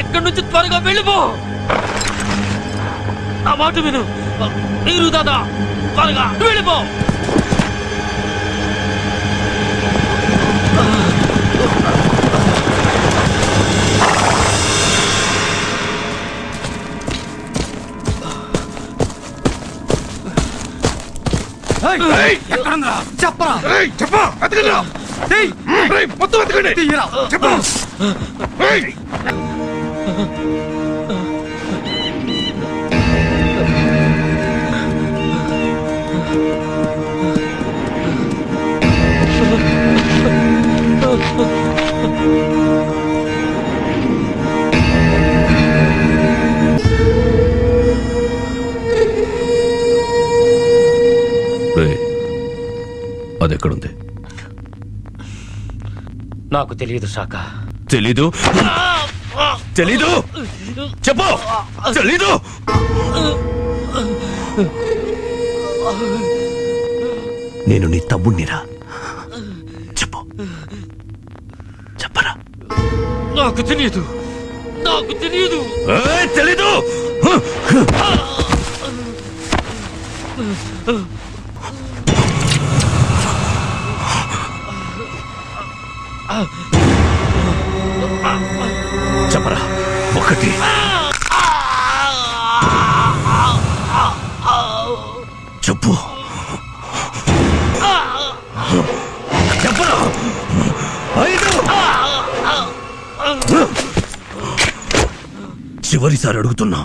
ఇక్కడి నుంచి త్వరగా వెళ్ళిపో. నా మాట విను. నీరు దాదా, త్వరగా వెళ్ళిపో. చెప్పరా మొత్తం ఎత్తకండి. చెప్పరా అదెక్కడుంది? నాకు తెలియదు శాఖ. తెలీదు? తెలీదు? చెప్పు. తెలీదు? నేను నీ తమ్ముణ్ణిరా. చెప్పు. చెప్పరా. నాకు తెలియదు. నాకు తెలియదు. తెలీదు? చెప్పరా. ఒకటి. చెప్పు. చెప్పరా. 5. చివరిసారి అడుగుతున్నా.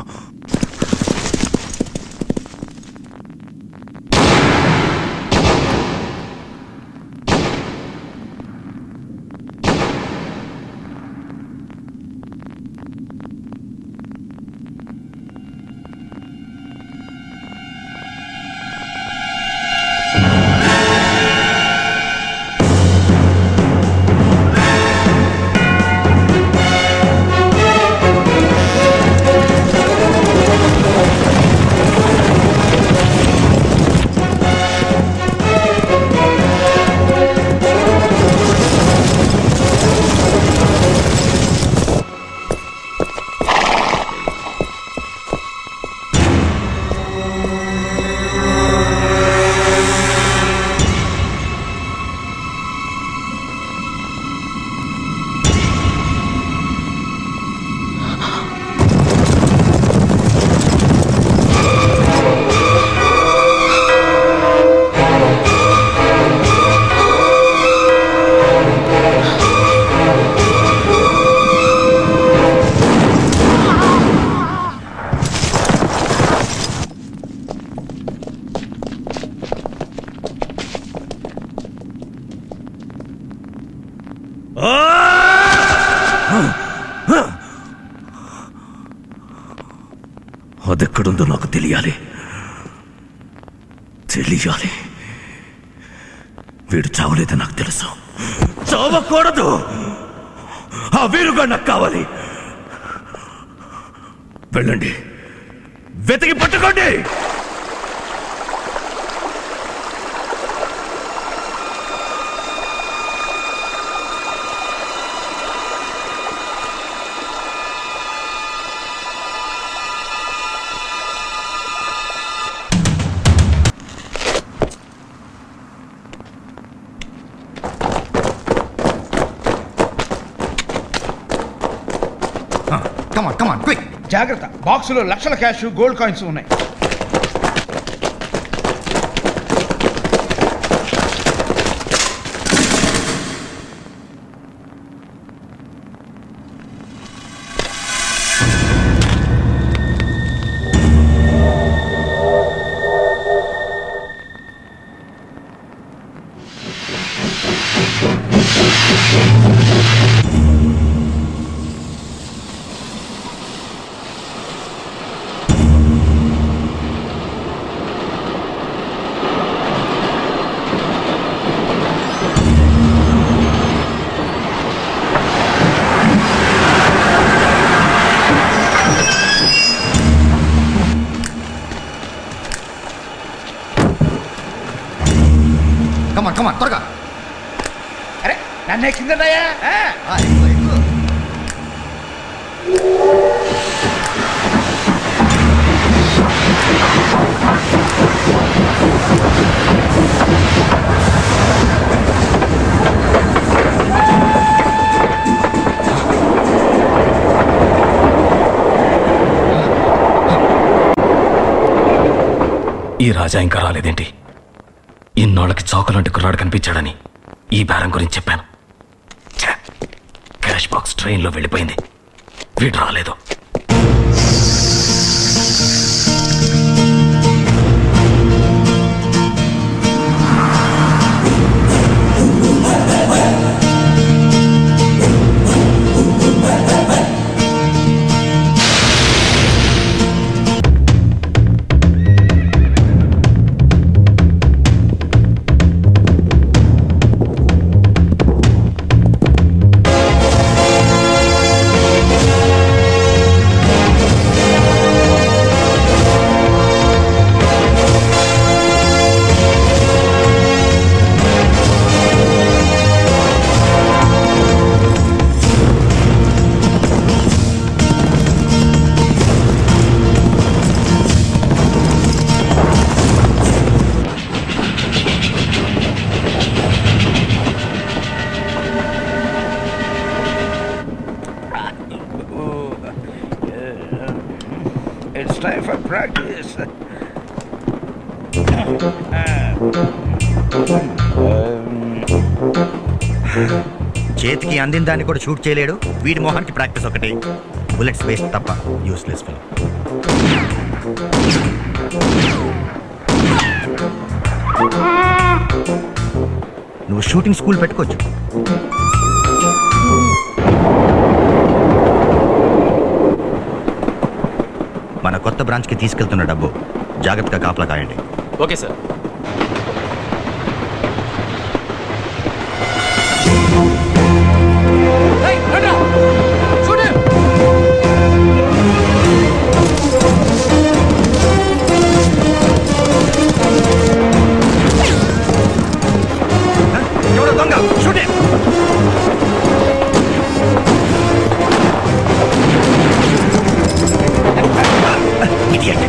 అదెక్కడుందో నాకు తెలియాలి. తెలియాలి. వీడు చావలేదని నాకు తెలుసు. చావకూడదు. ఆ వీరుగా నాకు కావాలి. వెళ్ళండి, వెతికి పట్టుకోండి. Come on quick. జాగ్రత్త, బాక్సులో లక్షల క్యాష్ గోల్డ్ కాయిన్స్ ఉన్నాయి. కమాన్ త్వరగా. అరే నన్ను ఎక్కిందయ్యా. ఈ రాజా ఇంకా రాలేదేంటి? ఇన్నాళ్ళకి చాకులాంటి కుర్రాడు కనిపించాడని ఈ బేరం గురించి చెప్పాను. క్యాష్ బాక్స్ ట్రైన్లో వెళ్ళిపోయింది, వీడు రాలేదు. It's time for practice. చేతికి అందిన దాన్ని కూడా షూట్ చేయలేడు. వీడి మొహానికి ప్రాక్టీస్ ఒకటి. బుల్లెట్స్ వేస్ట్ తప్ప యూస్లెస్ ఫెలో. నువ్వు షూటింగ్ స్కూల్ పెట్టుకోవచ్చు. మన కొత్త బ్రాంచ్కి తీసుకెళ్తున్న డబ్బు జాగ్రత్తగా కాపలా కాయండి. Okay sir. ఎవరో దొంగ షూటింగ్. Idiot.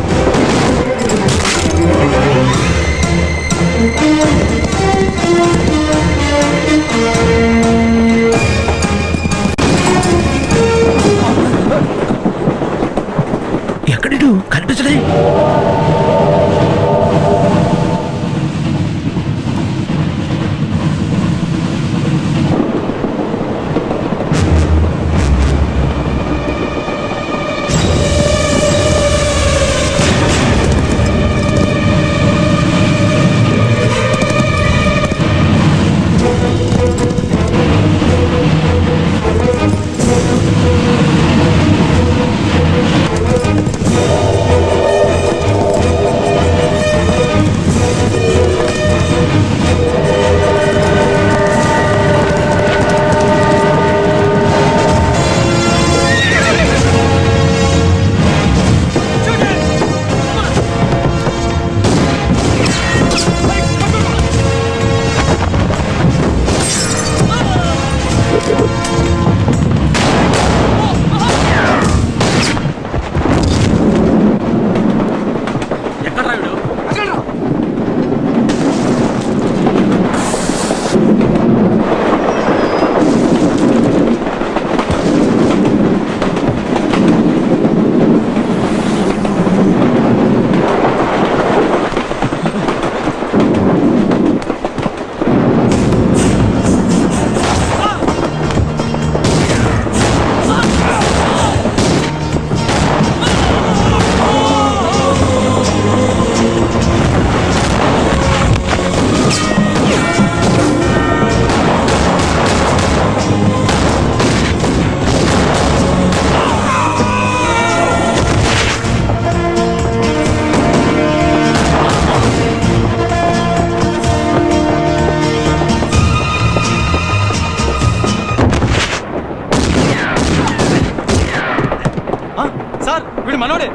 వీడు మనోడే.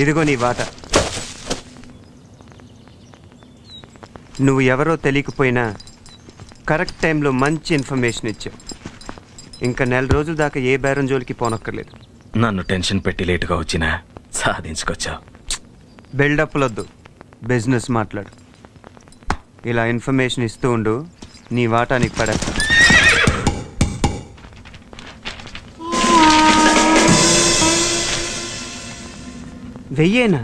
ఇదిగో నీ వాట. నువ్వు ఎవరో తెలియకపోయినా కరెక్ట్ టైంలో మంచి ఇన్ఫర్మేషన్ ఇచ్చావు. ఇంకా 1 నెల రోజుల దాకా ఏ బేరం జోలికి పోనక్కర్లేదు. నన్ను టెన్షన్ పెట్టి లేటుగా వచ్చినా సాధించుకొచ్చావు. బిల్డప్లొద్దు, బిజినెస్ మాట్లాడు. ఇలా ఇన్ఫర్మేషన్ ఇస్తూ ఉండు, నీ వాటా నీకు పడేస్తా. వెయ్యేనా?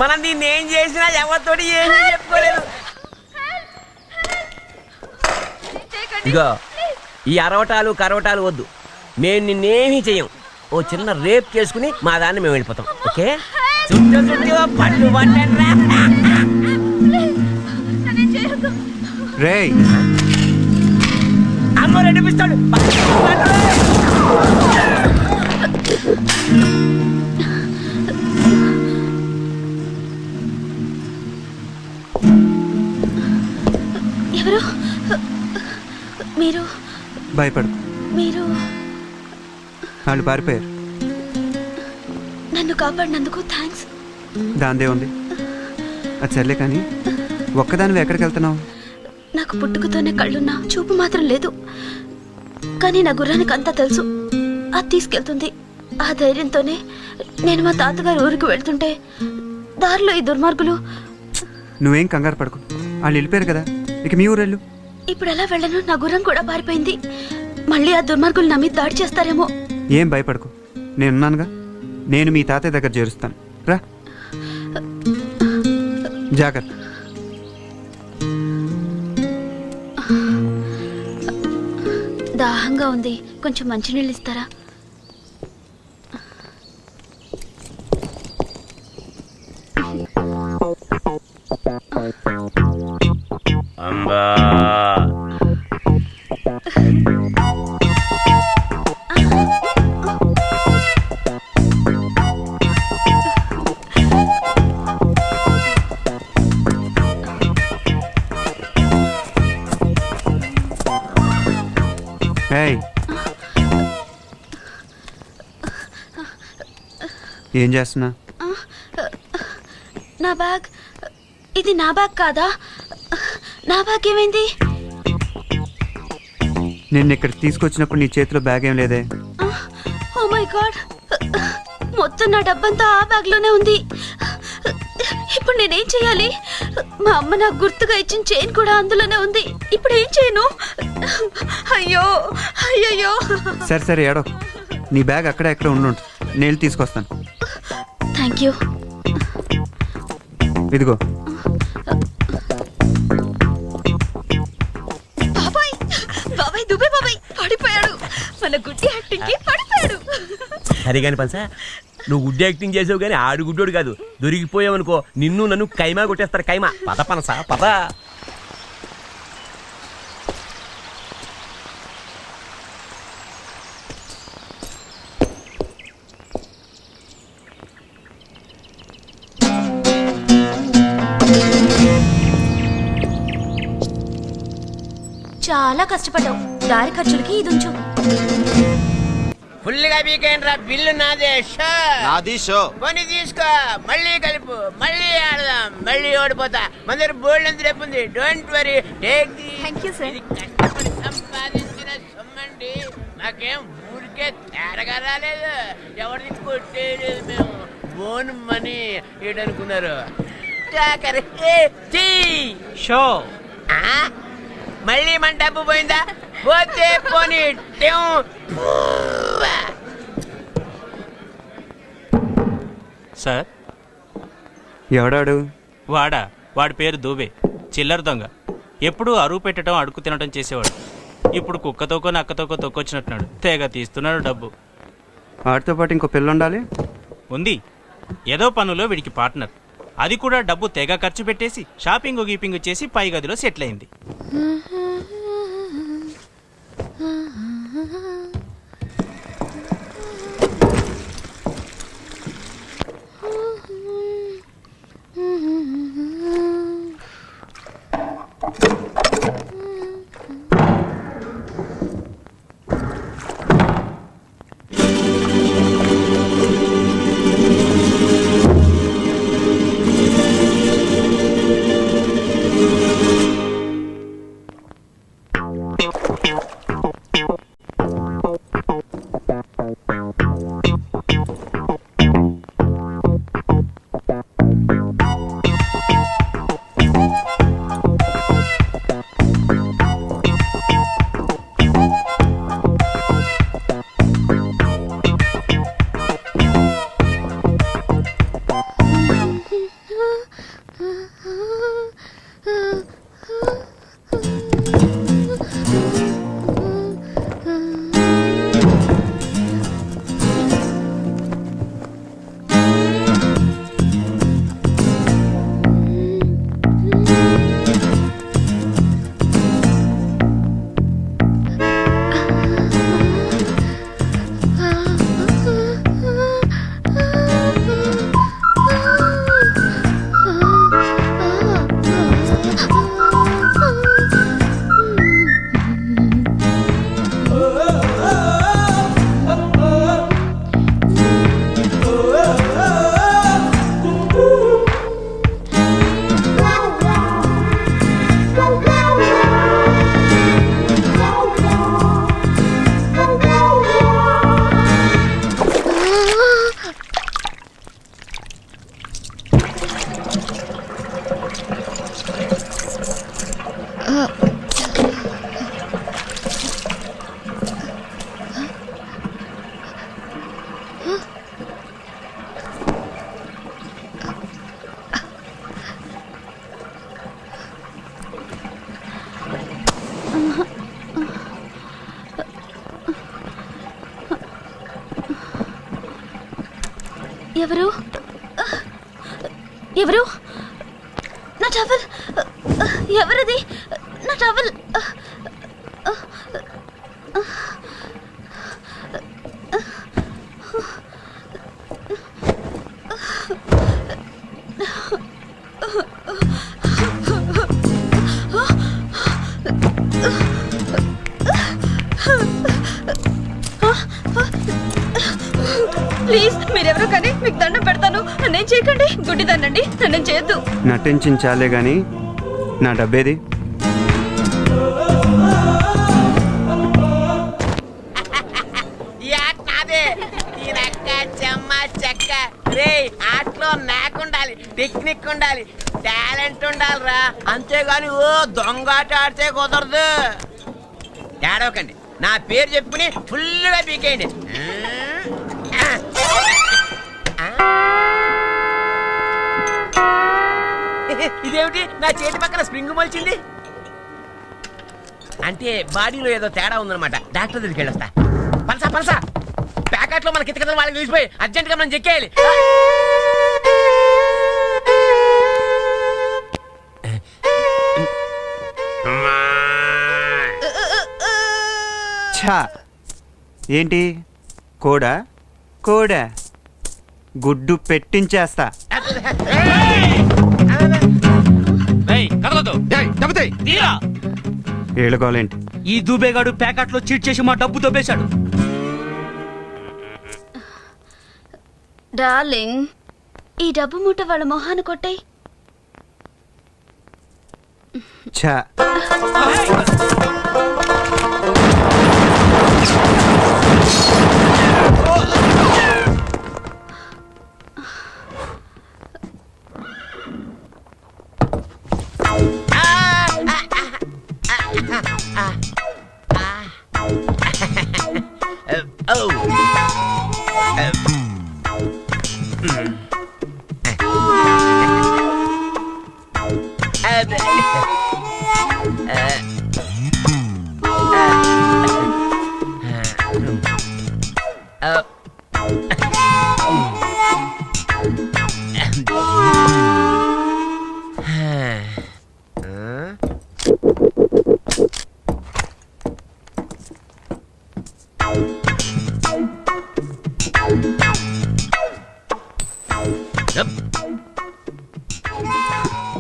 మనం దీన్ని ఏం చేసినా ఎవరితోటి ఏమీ చెప్పుకోలేదు. ఇగో ఈ అరవటాలు కరవటాలు వద్దు, మేము నిన్నేమీ చెయ్యం. ఓ చిన్న రేప్ చేసుకుని మా దాన్ని మేము వెళ్ళిపోతాం. ఓకే? చుట్టూ చుట్టూ పట్టు పట్టండి. రేయ్ అమ్మ నడిపిస్తాడు. ఎవరు మీరు? భయపడు, మీరు వాళ్ళు పారిపోయారు. నన్ను కాపాడినందుకు థ్యాంక్స్. దాందే ఉంది. అది సర్లే కానీ ఒక్కదానివి ఎక్కడికి వెళ్తున్నావు? నాకు పుట్టుకతోనే కళ్ళున్నా చూపు మాత్రం లేదు. కానీ నా గుర్రానికి అంతా తెలుసు. అది తీసుకెళ్తుంది. ఆ ధైర్యంతోనే నేను మా తాతగారు ఊరికి వెళ్తుంటే దారిలో ఈ దుర్మార్గులు. నువ్వేం కంగారు పడకు, వాళ్ళు వెళ్ళిపోయారు కదా, ఇక మీ ఊరు వెళ్ళు. ఇప్పుడు ఎలా వెళ్ళను? నా గుర్రం కూడా పారిపోయింది. మళ్ళీ ఆ దుర్మార్గులు నా మీద దాడి చేస్తారేమో. ఏం భయపడకు, నేనున్నానుగా. నేను మీ తాతయ్య దగ్గర చేరుస్తాను. రా, జాగ్రత్త. దాహంగా ఉంది, కొంచెం మంచినీళ్ళు ఇస్తారా? అంబా ఏయ్, ఏం చేస్తున్నా? నా బ్యాగ్. ఇది నా బ్యాగ్ కాదా? నా బ్యాగ్ ఏమైంది? నిన్ను ఇక్కడికి తీసుకొచ్చినప్పుడు నీ చేతిలో బ్యాగ్ ఏం లేదే. ఓ మై గాడ్, మొత్తం నా డబ్బంతా ఆ బ్యాగ్లోనే ఉంది. ఇప్పుడు నేనేం చేయాలి? మా అమ్మ నాకు గుర్తుగా ఇచ్చిన చైన్ కూడా అందులోనే ఉంది. ఇప్పుడు ఏం చేయను? అయ్యో అయ్యయ్యో. సరే సరే ఏడో, నీ బ్యాగ్ అక్కడ ఎక్కడ ఉండు, నేను తీసుకొస్తాను. Thank you. ఇదిగో. బాబాయ్, బాబాయ్ దుబ్బే బాబాయ్ పడిపోయాడు. మన గుడ్డి యాక్టింగ్ కి పడిపోయాడు. సరే కాని పల్సా, నువ్వు గుడ్డి యాక్టింగ్ చేసావు కానీ ఆడు గుడ్డోడు కాదు. దొరికిపోయావు అనుకో, నిన్ను నన్ను కైమా కొట్టేస్తారు. కైమా పద పనసా పద. చాలా కష్టపడ్డావు. దారి ఖర్చులకి ఇది ఉంచు. ఫుల్గా వీకెండ్ రా, బిల్లు నాదే. నాది షో. కొని తీసుకో, మళ్ళీ కలుపు, మళ్ళీ ఆడదాం, మళ్ళీ ఓడిపోతా. మన దగ్గర బోల్డ్ ఎంత రేపు ఉంది. Don't worry, take the. Thank you sir. ఇది కష్టపడి సంపాదించిన సొమ్మండి. మాకేం ఊరికే తేరగా రాలేదు, ఎవరిని కొట్టేయలేదు. మేము ఓన్ మనీ ఏటనుకున్నారు. షో. మళ్ళీ మన డబ్బు పోయిందా? పోతే పోనీ. సార్, ఎవడాడు? వాడి పేరు దూబే. చిల్లర దొంగ. ఎప్పుడూ అరువు పెట్టడం, అడుగు తినడం చేసేవాడు. ఇప్పుడు కుక్కతోకో నక్కతోకో తొక్కొచ్చినట్టున్నాడు. తెగ తీస్తున్నాడు డబ్బు. వాడితో పాటు ఇంకో పిల్ల ఉండాలి. ఉంది. ఏదో పనులో వీడికి పార్ట్నర్. అది కూడా డబ్బు తెగ ఖర్చు పెట్టేసి షాపింగ్ గీపింగ్ చేసి పై గదిలో సెటిల్ అయింది. ఎవరు ఎవరు? నా టవల్ ఎవరిది? నా టవల్ ప్లీజ్ మీరెవరో కానీ మీకు దండం పెడతాను. నన్నేం చేయకండి. గుడ్డిదాన్నండి, నన్నేం చేయొద్దు. నటించాలే గాని నా డబ్బేది? ఆటలో నాకుండాలి, టెక్నిక్ ఉండాలి, టాలెంట్ ఉండాలిరా. అంతేగాని ఓ దొంగాట ఆడితే కుదరదు. ఏడవకండి, నా పేరు చెప్పుకుని ఫుల్గా పీకేయండి. ఇదేమిటి నా చేతి పక్కన స్ప్రింగ్ మొలిచింది? అంటే బాడీలో ఏదో తేడా ఉందన్నమాట. డాక్టర్ దగ్గరికి వెళ్ళొస్తా. పలసా పలసా ప్యాకెట్లో మన కింద కింద వాళ్ళకి చూసిపోయి అర్జెంట్గా మనం చెక్కేయాలి. ఛా, ఏంటి కోడా? కోడా గుడ్డు పెట్టించేస్తా. ఏళ్ళగోలేంటి? ఈ దూబేగాడు ప్యాకెట్లో చీట్ చేసి మా డబ్బు దొబ్బేశాడు. డార్లింగ్, ఈ డబ్బు మూట వాళ్ళ మొహాన్ని కొట్టాయి. ఛా,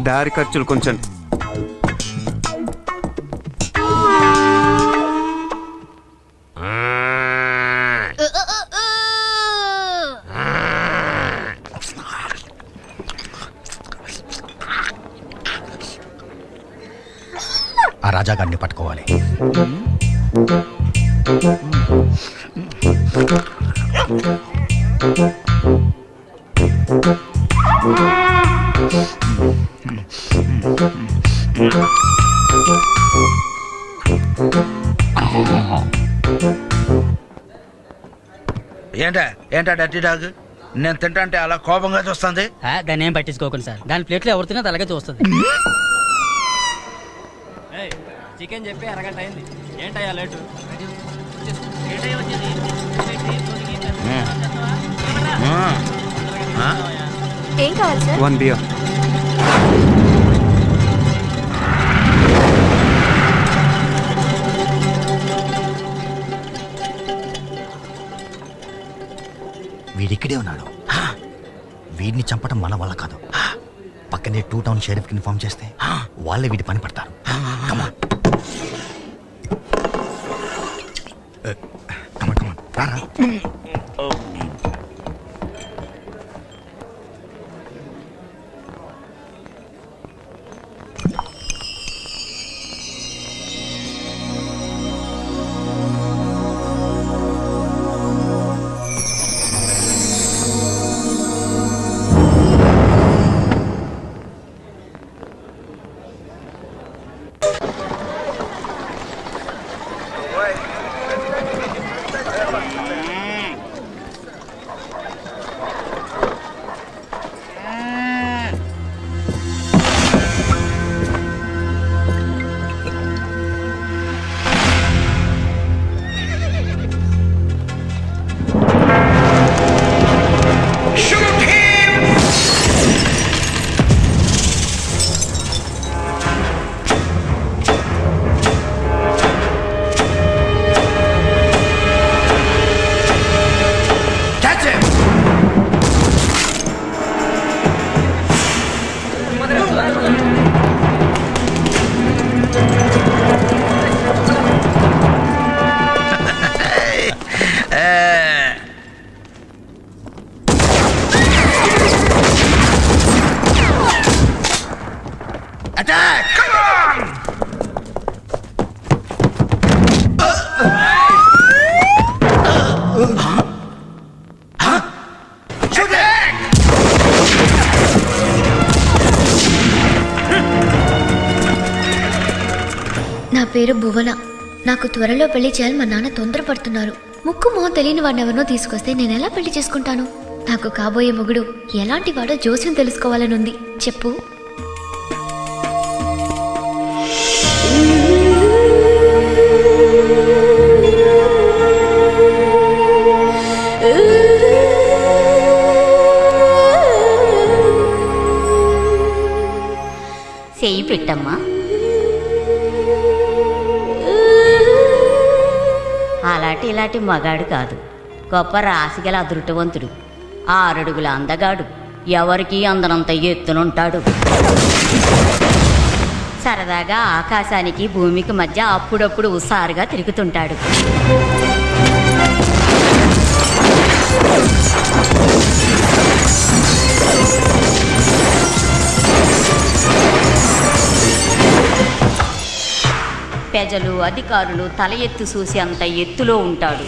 దారి ఖర్చులు కొంచెం. ఆ రాజాగారిని పట్టుకోవాలి. ఏంటా డర్టీ డాగ్? నేను తింటా అలా కోపంగా చూస్తుంది. దాన్ని ఏం పట్టించుకోకండి సార్. దాని ప్లేట్లో ఎవరు తిన్నా అలాగే చూస్తుంది. చికెన్ చెప్పి అరగంట అయింది. ఏంటయ్యా లేటు? ఏం కావాలి సార్? 1 బియర్. వీడిక్కడే ఉన్నాడు. వీడిని చంపడం మన వల్ల కాదు. పక్కనే 2 టౌన్ షెరీఫ్కి ఇన్ఫార్మ్ చేస్తే వాళ్ళే వీడి పని పడతారు. రారా. పేరు భువన. నాకు త్వరలో పెళ్లి చేయాలి, మా నాన్న తొందరపడుతున్నారు. ముక్కు మొహం తెలియని వాడిని ఎవరినో తీసుకొస్తే నేను ఎలా పెళ్లి చేసుకుంటాను? నాకు కాబోయే మొగుడు ఎలాంటి వాడో జోస్యం తెలుసుకోవాలని ఉంది. చెప్పు. చెయ్యి పెట్టమ్మా. అలాంటి ఇలాంటి మగాడు కాదు, గొప్ప రాశిగల అదృష్టవంతుడు, 6 అడుగుల అందగాడు, ఎవరికీ అందనంత ఎత్తునుంటాడు. సరదాగా ఆకాశానికి భూమికి మధ్య అప్పుడప్పుడు ఉసారుగా తిరుగుతుంటాడు. ప్రజలు అధికారులు తల ఎత్తు చూసి అంత ఎత్తులో ఉంటాడు.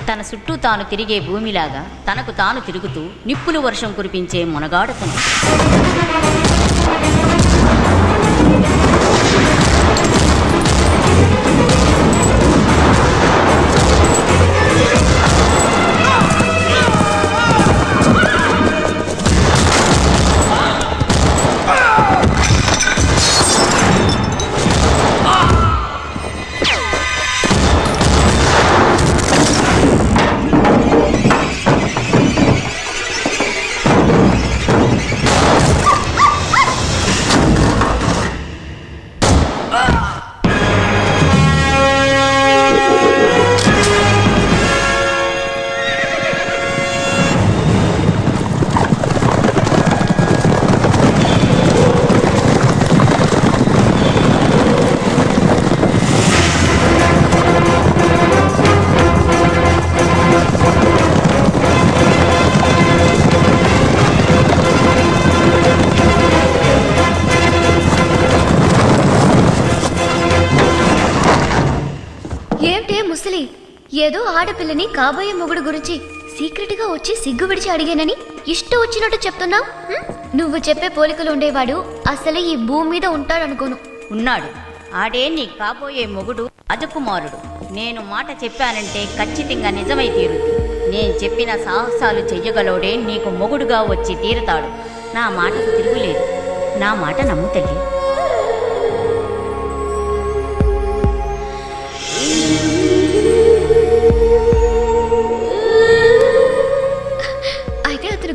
తన చుట్టూ తాను తిరిగే భూమిలాగా తనకు తాను తిరుగుతూ నిప్పులు వర్షం కురిపించే మునగాడుతను. ఏదో ఆడపిల్లని కాబోయే మొగుడు గురించి సీక్రెట్ గా వచ్చి సిగ్గు విడిచి అడిగానని ఇష్టం వచ్చినట్టు చెప్తున్నావు. నువ్వు చెప్పే పోలికలు ఉండేవాడు అసలే ఈ భూమి మీద ఉంటాడనుకోను. ఉన్నాడు. ఆడే నీ కాబోయే మొగుడు రాజకుమారుడు. నేను మాట చెప్పానంటే ఖచ్చితంగా నిజమై తీరుద్ది. నేను చెప్పిన సాహసాలు చెయ్యగలోడే నీకు మొగుడుగా వచ్చి తీరుతాడు. నా మాటకు తిరుగులేదు. నా మాట నమ్ము తల్లి.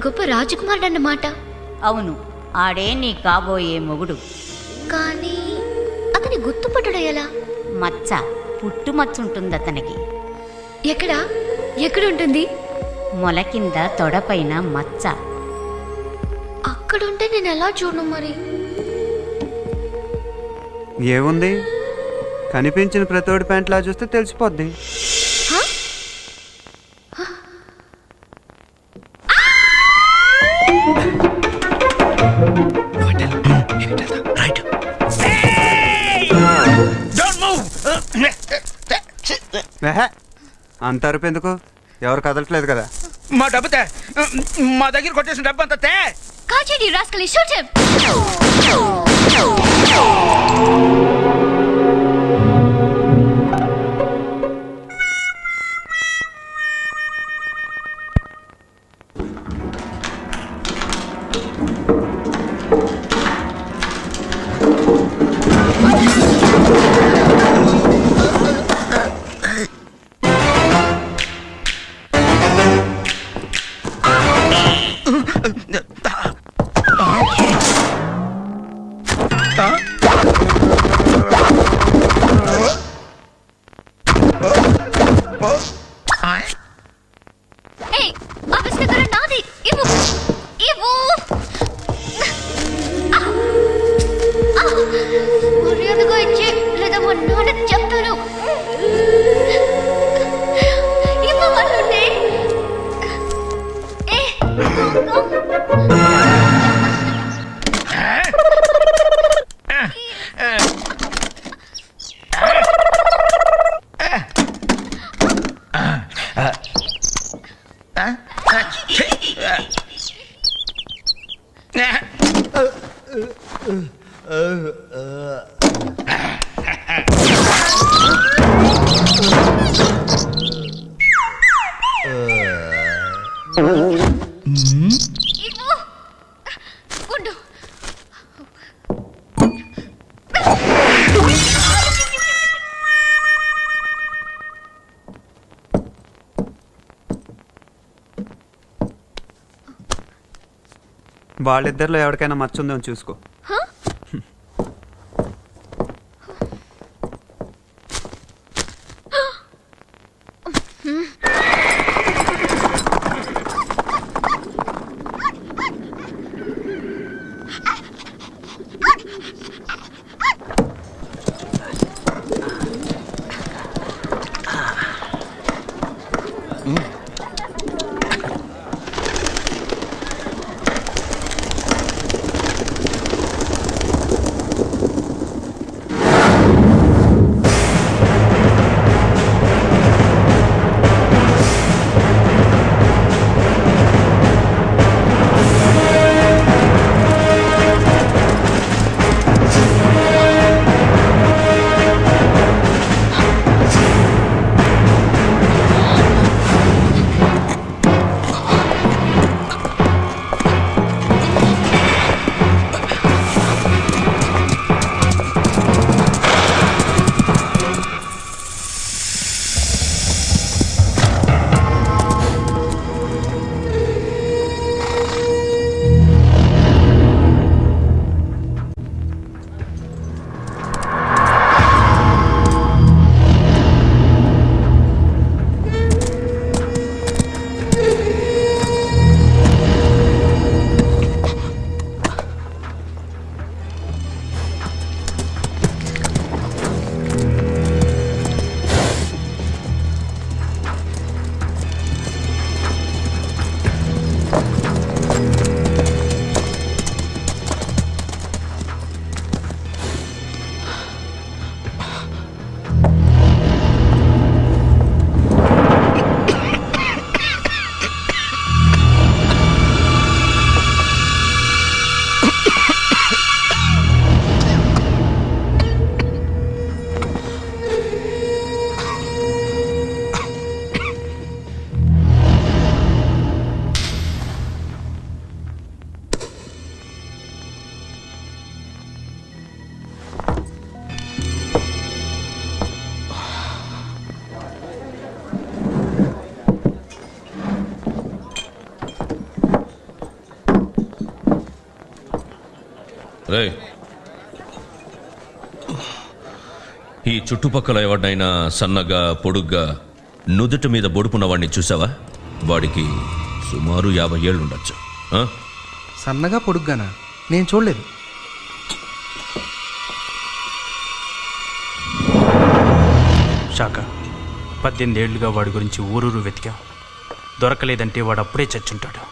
గొప్ప రాజకుమారుడు అన్నమాట. అవును, ఆడే నీ కాబోయే మొగుడు. కానీ అతని గుర్తుపట్టడం ఎలా? మచ్చ, పుట్టుమచ్చ ఉంటుంది అతనికి. ఎక్కడుంటుంది? మొల కింద తొడపైన మచ్చ. అక్కడుంటే నేను ఎలా చూడను మరి? ఏముంది, కనిపించిన ప్రతోడి ప్యాంట్లా చూస్తే తెలిసిపోద్ది. అంత అరుపు ఎందుకు? ఎవరు కదలట్లేదు కదా. మా డబ్బుతే, మా దగ్గర కొట్టేసిన డబ్బు అంతా తే. కాచేడి రాస్కలి, షూట్ హిమ్. వాళ్ళిద్దరిలో ఎవరికైనా మచ్చ ఉందో చూసుకో. రే, ఈ చుట్టుపక్కల ఎవరినైనా సన్నగా పొడుగ్గా నుదుటి మీద బొడుపున్న వాడిని చూసావా? వాడికి సుమారు 50 ఏళ్ళు ఉండొచ్చు. సన్నగా పొడుగ్గానా? నేను చూడలేదు. శాఖ 18 ఏళ్లుగా వాడి గురించి ఊరూరు వెతికాం. దొరకలేదంటే వాడు అప్పుడే చచ్చుంటాడు.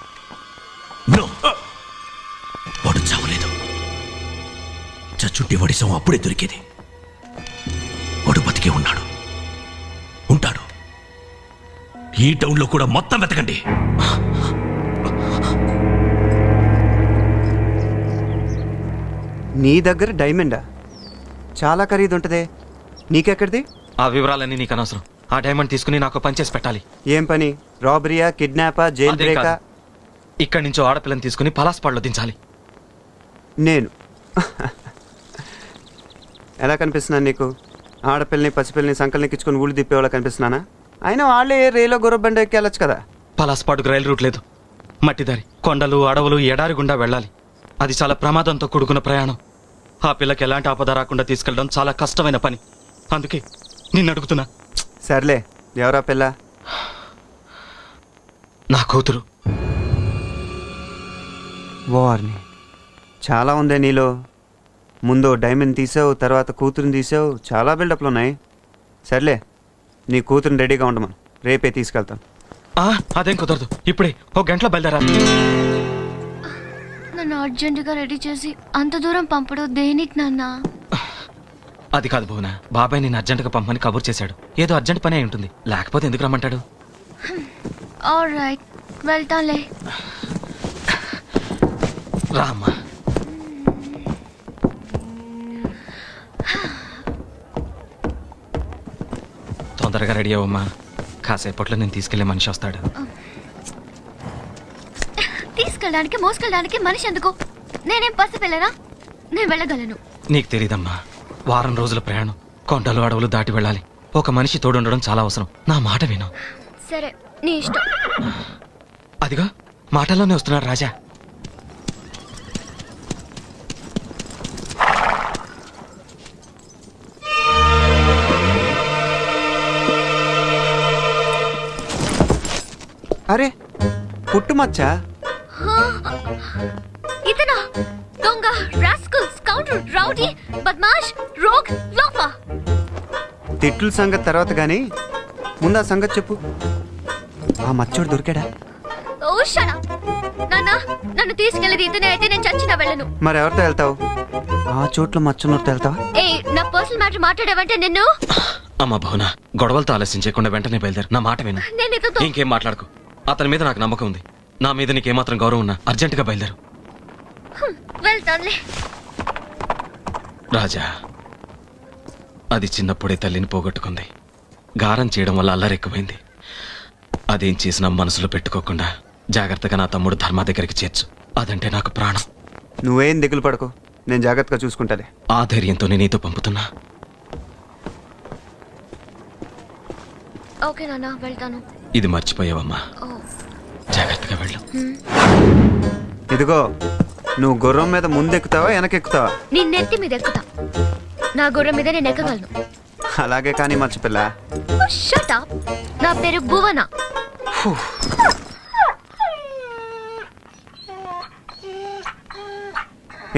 వాడు చావలేదు. చచ్చుంటే వాడి శవం అప్పుడే దొరికేది. వాడు బతికే ఉన్నాడు, ఉంటాడు. ఈ టౌన్లో కూడా మొత్తం వెతకండి. నీ దగ్గర డైమండా? చాలా ఖరీదు ఉంటుందే, నీకెక్కడిది? ఆ వివరాలన్నీ నీకు అనవసరం. ఆ డైమండ్ తీసుకుని నాకు పని చేసి పెట్టాలి. ఏం పని? రాబరీయా, కిడ్నాపా, జైల్ బ్రేకా? ఇక్కడి నుంచో ఆడపిల్లని తీసుకుని పలాస్పాడ్లో దించాలి. నేను ఎలా కనిపిస్తున్నాను నీకు? ఆడపిల్లని పసిపిల్లని సంకలనెక్కించుకొని ఊళ్ళు తిప్పేవాళ్ళ కనిపిస్తున్నానా? అయినా వాళ్ళే రైలో గుర్రబండ ఎక్కి వెళ్ళొచ్చు కదా. పలాస్పాడుకు రైలు రూట్ లేదు. మట్టిదారి, కొండలు, అడవులు, ఎడారి గుండా వెళ్ళాలి. అది చాలా ప్రమాదంతో కూడుకున్న ప్రయాణం. ఆ పిల్లకి ఎలాంటి ఆపద రాకుండా తీసుకెళ్ళడం చాలా కష్టమైన పని. అందుకే నిన్ను అడుగుతున్నా. సర్లే, ఎవరా పిల్ల? నా కూతురు. వార్ని చాలా ఉందే నీలో. ముందు డైమండ్ తీసావు, తర్వాత కూతురుని తీసావు. చాలా బిల్డప్లు ఉన్నాయి. సర్లే, నీ కూతురుని రెడీగా ఉండమను, రేపే తీసుకెళ్తాను. అదేం కుదరదు. ఇప్పుడే 1 గంటలో బయలుదేరాలి. నన్ను అర్జెంటుగా రెడీ చేసి అంత దూరం పంపడం దేనికి నాన్న? అది కాదు భువన, బాబాయ్ నేను అర్జెంటుగా పంపని కబుర్ చేశాడు. ఏదో అర్జెంట్ పని అయి ఉంటుంది, లేకపోతే ఎందుకు రమ్మంటాడు? ఆల్రైట్, వెళ్తానులే. రామ్మా. తొందరగా రెడీ అవ్వమ్మా, కాసేపట్లో నేను తీసుకెళ్లే మనిషి వస్తాడు. తీసుకెళ్ళడానికి మోసుకెళ్ళడానికి మనిషి ఎందుకు? నేనేం పసిపిల్లనా? నేను వెళ్ళగలను. నీకు తెలీదమ్మా, వారం రోజుల ప్రయాణం, కొండలు అడవులు దాటి వెళ్ళాలి. ఒక మనిషి తోడుండడం చాలా అవసరం. నా మాట విను. సరే, నీ ఇష్టం. అదిగో మాటల్లోనే వస్తున్నాడు రాజా. అరే పుట్టుమచ్చా? ఇతనా? దొంగ, రాస్కల్, స్కౌండర్, రౌడీ, బద్మాష్, రోగ్, లోఫా. తిట్లు సంగతి తర్వాత గానీ ముందు ఆ సంగతి చెప్పు. ఆ మచ్చోడు దొరికాడా? ఓ షట్ అప్. నన్ను తీసుకెళ్ళేది ఇతనే అయితే నేను చచ్చినా వెళ్ళను. మరి ఎవరితో వెళ్తావు? ఆ చోట్ల మచ్చనూరుతో వెళ్తావా? ఏ, నా పర్సనల్ మ్యాటర్ మాట్లాడావంటే నిన్ను. అమ్మా భవన, గొడవలతో ఆలస్యం చేయకుండా వెంటనే బయలుదేరు. నా మాట విను. నేను ఇతతో ఇంకేం మాట్లాడుకో. అతని మీద నాకు నమ్మకం ఉంది. నా మీద నీకేమాత్రం గౌరవం ఉన్నా అర్జెంటుగా బయలుదేరు. వెళ్తానులే. రాజా, అది చిన్నప్పుడే తల్లిని పోగొట్టుకుంది. గారం చేయడం వల్ల అల్లరెక్కువైంది. అదేం చేసినా మనసులో పెట్టుకోకుండా జాగ్రత్తగా నా తమ్ముడు ధర్మ దగ్గరికి చేర్చు. అదంటే నాకు ప్రాణం. నువ్వేం దిగులు పడకు, నేను జాగ్రత్తగా చూసుకుంటాలే. ఆ ధైర్యంతోనే నీతో పంపుతున్నా. ఓకే నాన్న, వెళ్తాను. ఇది మర్చిపోయావమ్మా, జాగ్రత్తగా వెళ్ళు. ఇదిగో, నువ్వు గుర్రం మీద ముందెక్కుతావా వెనకెక్కుతావా? నిన్నెత్తి మీద ఎక్కుతా. నా గుర్రం మీద నేను ఎక్కగలను. అలాగే కానీ మర్చిపిల్ల. Shut up. నా పేరు భువన.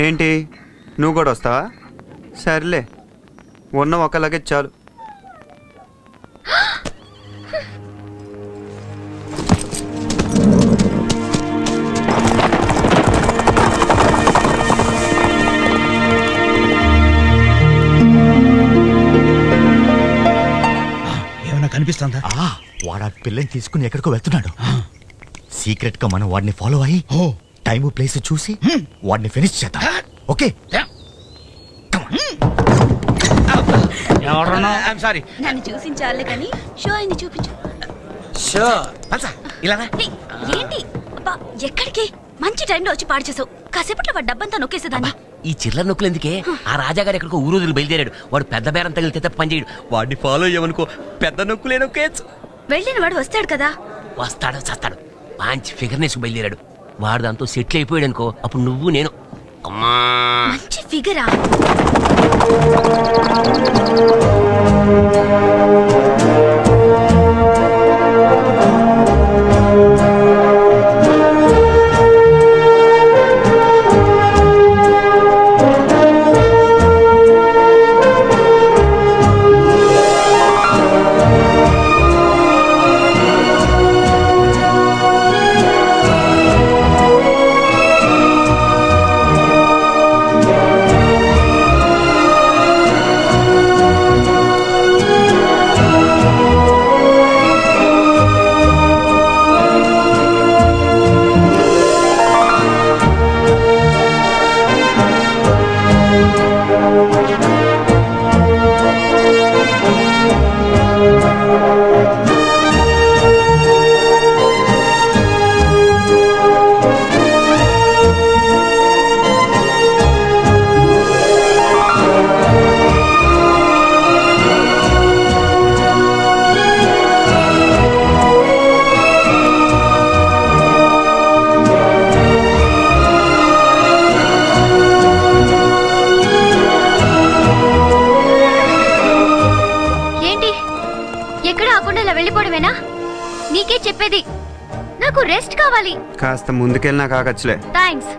ఏంటి, నువ్వు కూడా వస్తావా? సర్లే, ఉన్న ఒక లగేజ్ చాలు. కనిపిస్తుందా? వాడు ఆ పిల్లని తీసుకుని ఎక్కడికో వెళ్తున్నాడు. సీక్రెట్ గా మనం వాడిని ఫాలో అయ్యి టైము ప్లేస్ చూసి వాడిని ఫినిష్ చేద్దాం. ఓకే? సారీ, నన్ను చూసించాలే కానీ షో అయింది చూపించు. షో ఇలా ఏంటి అబ్బా, ఎక్కడికి? మంచి టైంలో వచ్చి పాడు చేసావు. కాసేపట్లో వాడు డబ్బంతా నొక్కేసేదాన్ని. ఈ చిల్లర నొక్కులు ఎందుకే? ఆ రాజాగారు ఎక్కడికో ఊరు బయలుదేరాడు. వాడు పెద్ద బేరం తగిలితే తప్ప పని చేయడు. వాడిని ఫాలో అయ్యమనుకో, పెద్ద నొక్కులే నొక్కేయచ్చు. వెళ్ళిన వాడు వస్తాడు కదా. వస్తాడు, చస్తాడు. మంచి ఫిగర్ నేసుకు బయలుదేరాడు. వాడు దాంతో సెటిల్ అయిపోయాడు అనుకో, అప్పుడు నువ్వు నేను. అమ్మా, మంచి ఫిగరా? వెళ్ళిపోవడమేనా? నీకే చెప్పేది, నాకు రెస్ట్ కావాలి. కాస్త ముందుకెళ్ళి కాకచ్చులే. థ్యాంక్స్.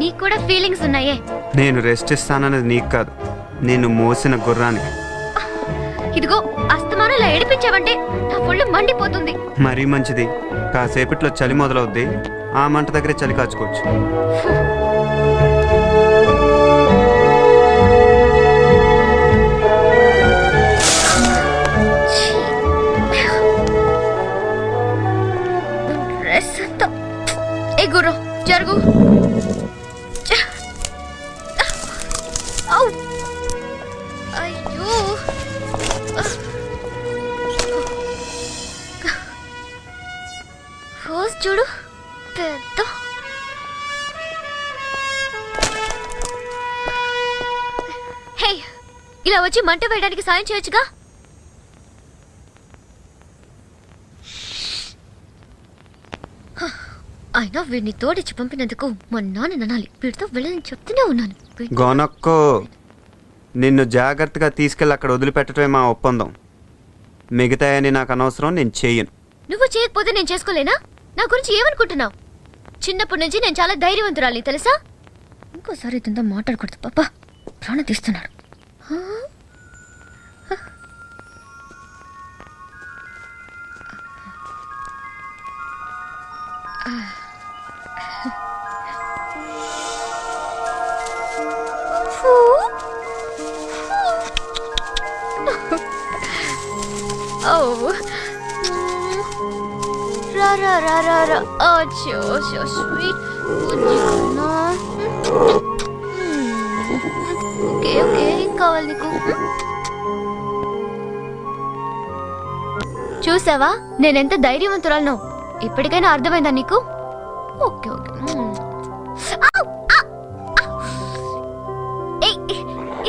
నీకు కూడా ఫీలింగ్స్ ఉన్నాయే. నేను రెస్ట్ ఇస్తానన్నది నీకు కాదు, నేను మోసిన గుర్రానికి. ఇదిగో, అస్తమానం ఇలా ఏడిపించావంటే నా ఒళ్ళు మండిపోతుంది. మరీ మంచిది, కాసేపట్లో చలి మొదలవుద్ది. ఆ మంట దగ్గరే చలి కాచుకోవచ్చు. ఏ గుర్రం జరుగు. ఇలా వచ్చి మంట వేయడానికి సాయం చేయొచ్చుగా. అయినా వీడిని తోడిచ్చి పంపినందుకు మా నాన్న అనాలి. వీడితో వెళ్ళని చెప్తూనే ఉన్నాను. గొనక్కో, నిన్ను జాగ్రత్తగా తీసుకెళ్ళి అక్కడ వదిలిపెట్టడమే మా ఒప్పందం. మిగతాయని నాకు అనవసరం, నేను చెయ్యను. నువ్వు చేయకపోతే నేను చేసుకోలేనా? నా గురించి ఏమనుకుంటున్నావు? చిన్నప్పటి నుంచి నేను చాలా ధైర్యవంతురాలి తెలుసా. ఇంకోసారి ఇదంతా మాట్లాడకూడదు పాపా, ప్రాణం తీస్తున్నాడు. రా రా రా రా రా. అచ్చో సో స్వీట్. ఓకే ఓకే, ఏం కావాలి నీకు? చూసావా నేనెంత ధైర్యవంతురాలను? ఇప్పటికైనా అర్థమైందా నీకు? Okay okay.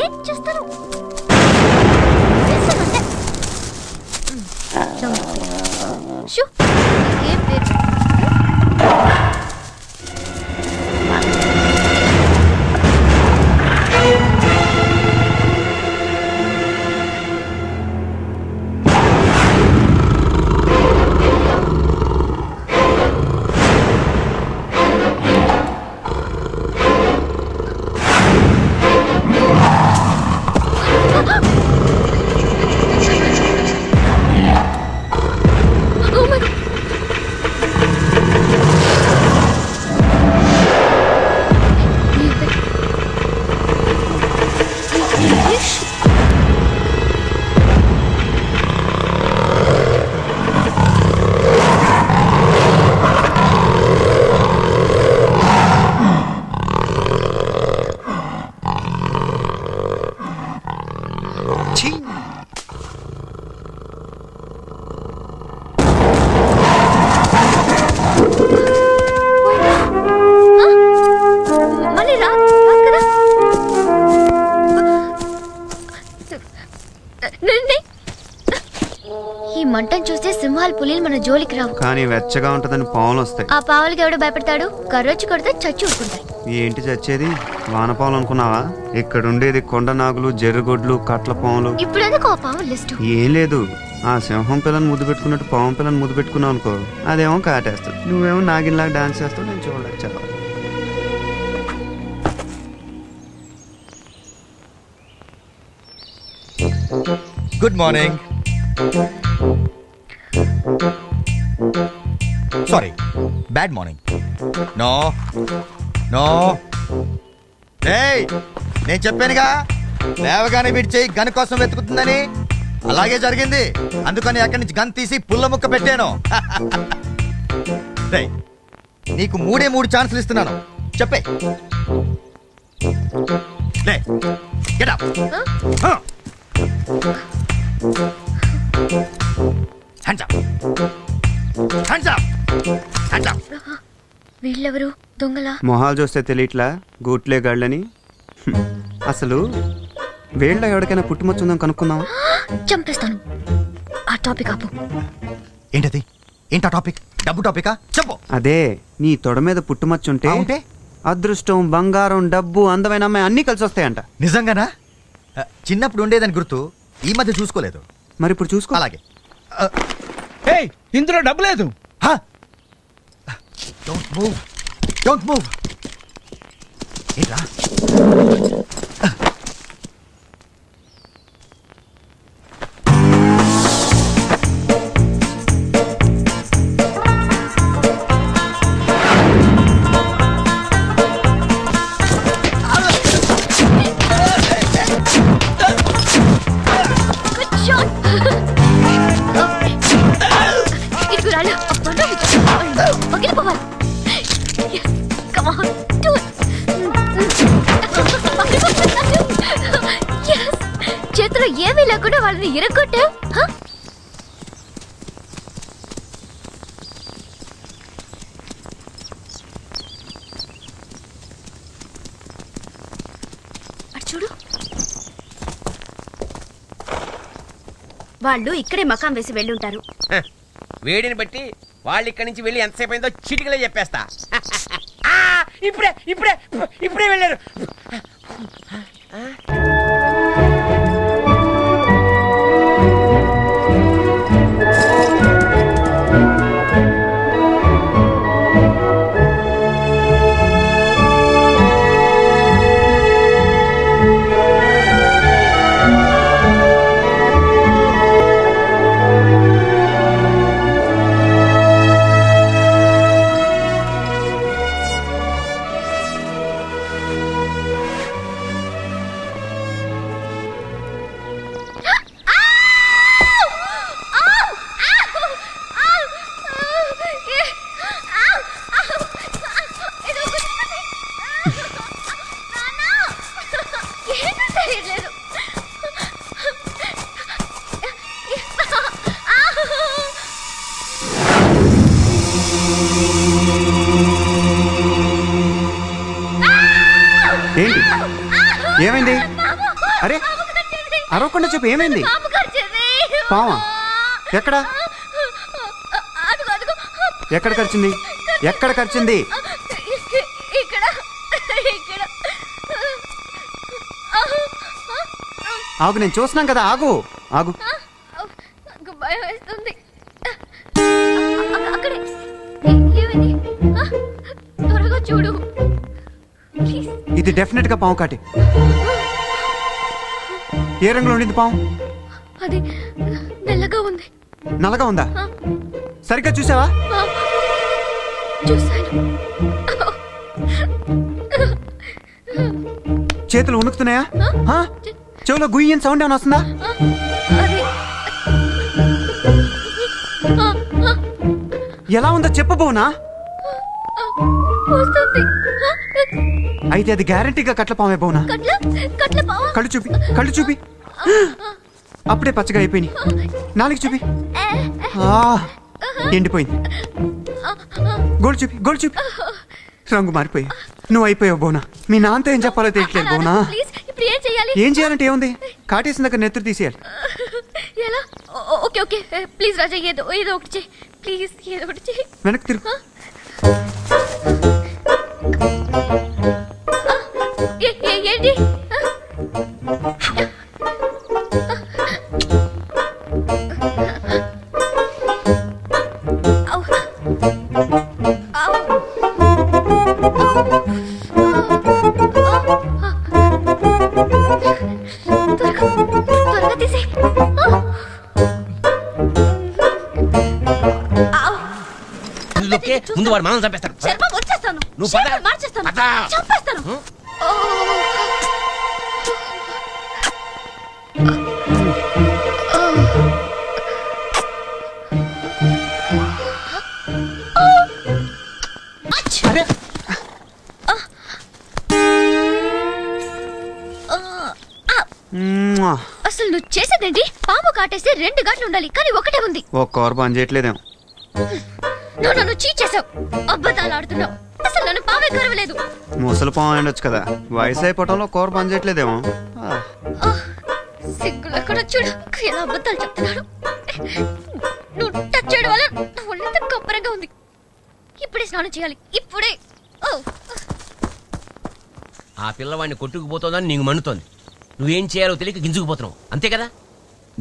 ఏం చేస్తాను? ఏం పేరు? ఈ మంటను చూస్తే సింహాలు పులిలు మన జోలికి రావు, కానీ వెచ్చగా ఉంటదని పావులు వస్తాయి. ఆ పావులకి ఎవడో భయపడతాడు? కర్రొచ్చి కొడితే చచ్చి ఊరుకుంటాయి. ఏంటి చచ్చేది? వానపావులు అనుకున్నావా? ఇక్కడ ఉండేది కొండ నాగులు, జర్రుగొడ్లు, కట్ల పాములు. ఇప్పుడు ఎందుకు ఆ పావుల లిస్టు? ఏం లేదు, ఆ సింహం పిల్లని ముద్దు పెట్టుకున్నట్టు పాము పిల్లని ముద్దు పెట్టుకున్నావు అనుకో, అదేమో కాటేస్తుంది. నువ్వేమో నాగిన్లాగా డాన్స్ చేస్తావు, నేను చూడలేదు. చాలా good morning. Sorry, bad morning. No no. ఏయ్, నేను చెప్పానుగా లేవగానే వీడి చేయి గన్ కోసం వెతుకుతుందని. అలాగే జరిగింది. అందుకని అక్కడి నుంచి గన్ తీసి పుల్ల ముక్క పెట్టాను. రేయ్, నీకు 3 ఛాన్సులు ఇస్తున్నాను, చెప్పే. లే, get up. Hands up, hands up, hands up. వీళ్ళెవరు? దొంగలా? మొహాలు చూస్తే తెలియట్లా గూట్లే గాళ్ళని. అసలు వీళ్ళ ఎవరికైనా పుట్టుమచ్చుందని కనుక్కుందాం. చంపేస్తాను. ఆ టాపిక్ ఆపు. ఏంటది? ఏంటా టాపిక్? డబ్బు టాపికా? చెప్పు. అదే, నీ తొడ మీద పుట్టుమచ్చుంటే ఉంటే అదృష్టం, బంగారం, డబ్బు, అందమైన అమ్మాయి అన్నీ కలిసి వస్తాయంట. నిజంగానా? చిన్నప్పుడు ఉండేదని గుర్తు, ఈ మధ్య చూసుకోలేదు. మరి ఇప్పుడు చూసుకో. అలాగే. ఇందులో డబ్బు లేదు. Don't move, don't move. ఏంట్రా? చేతిలో ఏమీ లేకుండా వాళ్ళని ఇరగొట్టా. చూడు, వాళ్ళు ఇక్కడే మకాం వేసి వెళ్ళుంటారు. వేడిని బట్టి వాళ్ళు ఇక్కడి నుంచి వెళ్ళి ఎంతసేపు అయిందో చిటికలో చెప్పేస్తా. ఇప్పుడే ఇప్పుడే ఇప్పుడే వెళ్ళారు. ఏంటి ఏమైంది? అరే అరవకుండా చెప్పు, ఏమైంది? పావా ఎక్కడ ఎక్కడ ఖర్చుంది? ఎక్కడ ఖర్చుంది? ఆగు, నేను చూస్తున్నాం కదా, ఆగు ఆగు. భయం వేస్తుంది. త్వరగా చూడు. ఇది డెఫినెట్ గా పాము కాటి. ఏ రంగులో ఉండింది పాము? అది నల్లగా ఉంది. నల్లగా ఉందా? సరిగ్గా చూసావా? చూసాను. చేతులు ఉణుకుతున్నాయా? చెవులో గుయ్యని సౌండ్ ఏమైనా వస్తుందా? ఎలా ఉందో చెప్పబోనా? అయితే అది గ్యారంటీగా కట్ల పామే బోనా? కళ్ళు చూపి, కళ్ళు చూపి. అప్పుడే పచ్చగా అయిపోయినాయి. నాలుగు చూపి. ఎండిపోయింది. గోల్డ్ చూపి, గోల్డ్ చూపి. రంగు మారిపోయా. నువ్వు అయిపోయావు బోనా. మీ నాన్నతో ఏం చెప్పాలో తెలియట్లేదు బోనా. ఏం చేయాలంటే ఏముంది? కాటేసిన దగ్గర నెత్తురు తీసేయాలి. ఓకే ఓకే ప్లీజ్ రాజా, ఏదో ఏదో ఒకటి చేయి ప్లీజ్, ఏదో ఒకటి చేయి. వెనక్కి తిరుగు. ఏంటి? త్వరగా తీసే. ముందు వాడు మనం చంపేస్తాడు. చర్మం వచ్చేస్తాను, నువ్వు పద. మార్చేస్తాను, పద. చంపేస్తాను. అసలు నువ్వు చేసేదేంటి? పాము కాటేసి 2 గంటలు ఉండాలి, కానీ ఒకటే ఉంది. ఓ కూర పని చేయట్లేదేమో. నువ్వు నన్ను చీట్ చేసావు, అబద్ధాలు ఆడుతున్నావు. అసలు నన్ను పామే కరవలేదు. ముసలి పాము ఉండొచ్చు కదా, వయసు అయిపోవటంలో కూర పని చేయట్లేదేమో. సిగ్గులు ఎక్కడ చూడు, ఎలా అబద్ధాలు చెప్తున్నాడు. నువ్వు టచ్ చేయడం వల్ల నా ఒళ్ళంతా కొబ్బరంగా ఉంది. ఇప్పుడే స్నానం చేయాలి, ఇప్పుడే. ఆ పిల్లవాడిని కొట్టుకుపోతుందని నీకు మండుతోంది. నువ్వేం చేయాలో తెలియక గింజుకుపోతున్నావు, అంతే కదా?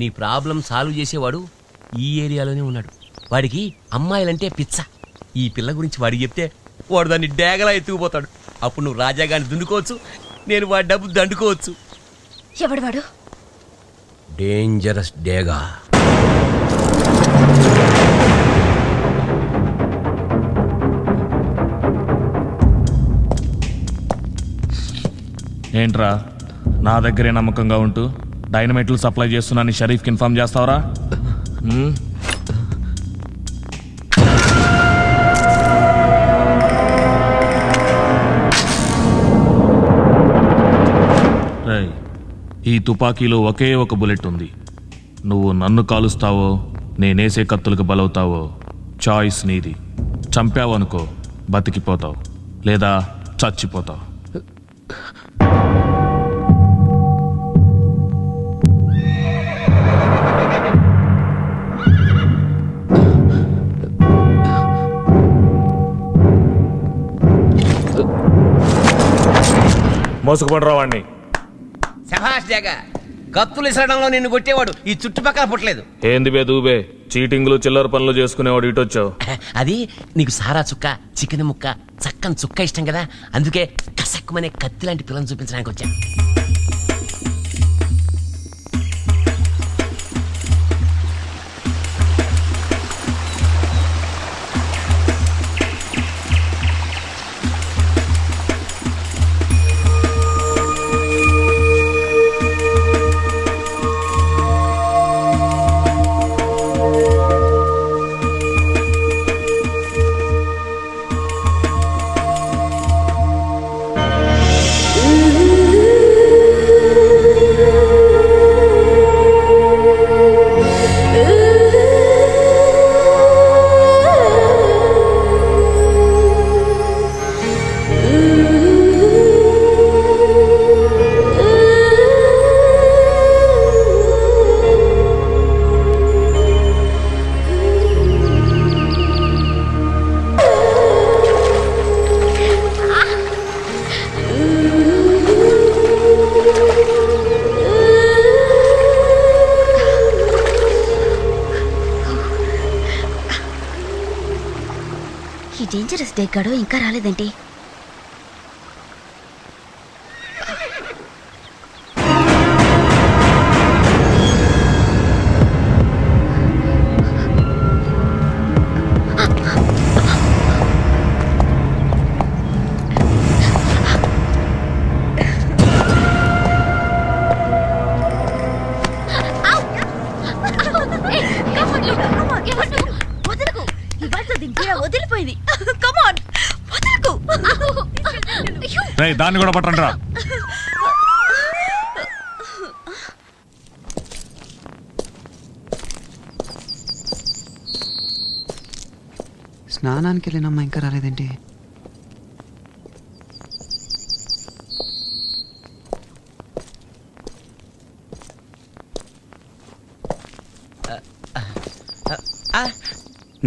నీ ప్రాబ్లం సాల్వ్ చేసేవాడు ఈ ఏరియాలోనే ఉన్నాడు. వాడికి అమ్మాయిలంటే పిచ్చ. ఈ పిల్ల గురించి వాడికి చెప్తే వాడు దాన్ని డేగలా ఎత్తుకుపోతాడు. అప్పుడు నువ్వు రాజాగాన్ని దున్నుకోవచ్చు, నేను వాడి డబ్బు దండుకోవచ్చు. ఎవడు వాడు? డేంజరస్ డేగా. ఏంట్రా నా దగ్గరే నమ్మకంగా ఉంటూ డైనమైట్లు సప్లై చేస్తున్నాను షరీఫ్కి ఇన్ఫార్మ్ చేస్తావరా? ఈ తుపాకీలో ఒకే ఒక బుల్లెట్ ఉంది. నువ్వు నన్ను కాలుస్తావో నేనేసే కత్తులకు బలవుతావో చాయిస్ నీది. చంపావనుకో బతికిపోతావు, లేదా చచ్చిపోతావు. మోసుకుపడరా వాడిని. శభాష్ జగ, కత్తులు ఇసరడంలో నిన్ను కొట్టేవాడు ఈ చుట్టుపక్కల పుట్టలేదు. ఏంది బే దూబే, చీటింగ్లు చిల్లర పనులు చేసుకునేవాడు ఇటొచ్చావు. అది నీకు సారా చుక్క, చికెన్ ముక్క, చక్కని చుక్క ఇష్టం కదా, అందుకే కసక్కుమనే కత్తి లాంటి పిల్లని చూపించడానికి వచ్చా. ఈ డేంజరస్ డే గడు ఇంకా రాలేదండి. వదిలిపోయింది. దాన్ని కూడా పట్టండి రా. స్నానానికి వెళ్ళినమ్మా ఇంకా రాలేదేంటి?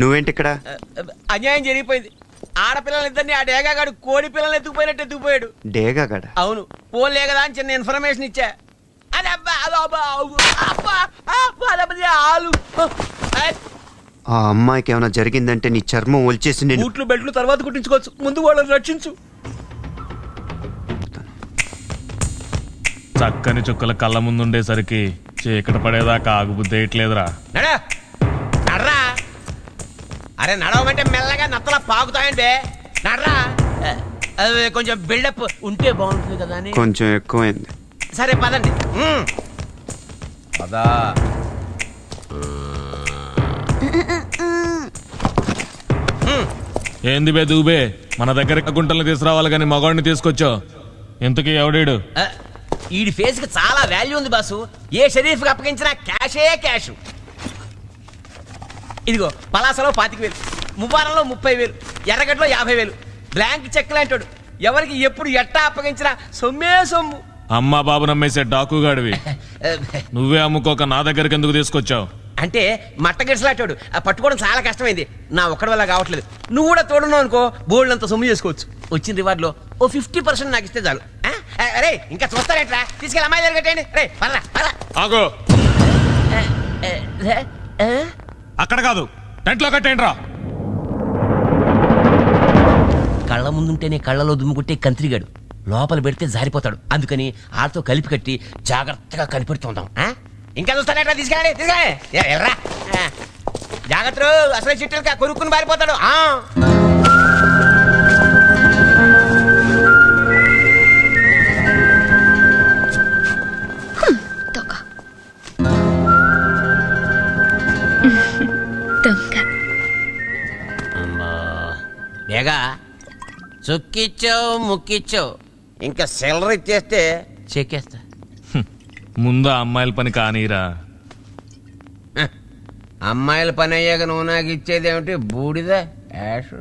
నువ్వేంటి ఇక్కడ? అన్యాయం జరిగిపోయింది. ఆడపిల్లలిద్దరిని ఆ డేగాగాడు కోడి పిల్లలు ఎత్తుకుపోయినట్టు ఎత్తుకుపోయాడు. డేగాగాడ? అవును, పోలే కదా అని చిన్న ఇన్ఫర్మేషన్ ఇచ్చా. ఆ అమ్మాయికి ఏమైనా జరిగిందంటే నీ చర్మం ఒలిచేసి నేను బూట్లు బెల్ట్లు తర్వాత కుట్టించుకోవచ్చు, ముందు వాళ్ళని రక్షించు. చక్కని చుక్కల కళ్ళ ముందుండేసరికి చీకట పడేదాకా ఆగుబుద్ధి వేయట్లేదురా. నడరా, అరే నడవమంటే మెల్లగా నత్తలా పాకుతాయంటే నడరా. అది కొంచెం బిల్డప్ ఉంటే బాగుంటుంది కదా అని. కొంచెం ఎక్కువైంది. సరే పదండి. పదా. ఏంది బే దూబే, మన దగ్గర గుంటల్ని తీసుకురావాలి కానీ మగవాడిని తీసుకొచ్చావు. ఇంతకీ ఎవడీడు? ఈడి ఫేస్ కి చాలా వాల్యూ ఉంది బాసు. ఏ షరీఫ్ కి అప్పగించినా క్యాషే క్యాష్. ఇదిగో పలాసలో 25,000, మువ్వారంలో 30,000, ఎర్రగడ్డలో 50,000. Blank cheque లాంటాడు. ఎవరికి ఎప్పుడు ఎట్టా అప్పగించినా సొమ్మే సొమ్ము. అమ్మా బాబు నమ్మేసే డాకుగాడివి. నువ్వే అమ్ముకోక నా దగ్గరికి ఎందుకు తీసుకొచ్చావు? అంటే మట్టగిడిసలాటాడు, పట్టుకోవడం చాలా కష్టమైంది. నా ఒక్కడి వల్ల కావట్లేదు. నువ్వు కూడా తోడున్నావు అనుకో, బోల్డ్ అంత సొమ్ము చేసుకోవచ్చు. వచ్చిన రివార్డ్ లో ఓ 50% నాకు ఇస్తే చాలు. అరే ఇంకా చూస్తారేట్రా, తీసుకెళ్ళి అమ్మాయి దగ్గర కట్టేయండి. రే పర్రా పర్రా. ఆగో, అక్కడ కాదు, టెంట్లో కట్టేయండి రా. కళ్ళ ముందుంటేనే కళ్ళలో దుమ్ము కొట్టే కంత్రిగాడు లోపల పెడితే జారిపోతాడు. అందుకని ఆళ్ళతో కలిపి కట్టి జాగ్రత్తగా కనిపెడుతుందాం. ఇంకా చూస్తానేట్రా, తీసుకెళ్ళండి తీసుకెళ్ళండి. ఎర్రా జాగ్రత్త, అసలు చిట్టుగా కొనుక్కుని పారిపోతాడు. బేగా చుక్కిచ్చావు ముక్కిచ్చావు, ఇంకా సెలరీ ఇచ్చేస్తే చెక్కేస్తా. ముందు అమ్మాయిల పని కానీరా. అమ్మాయిల పని అయ్యాక నువ్వు నాకు ఇచ్చేది ఏమిటి? బూడిద యాష్.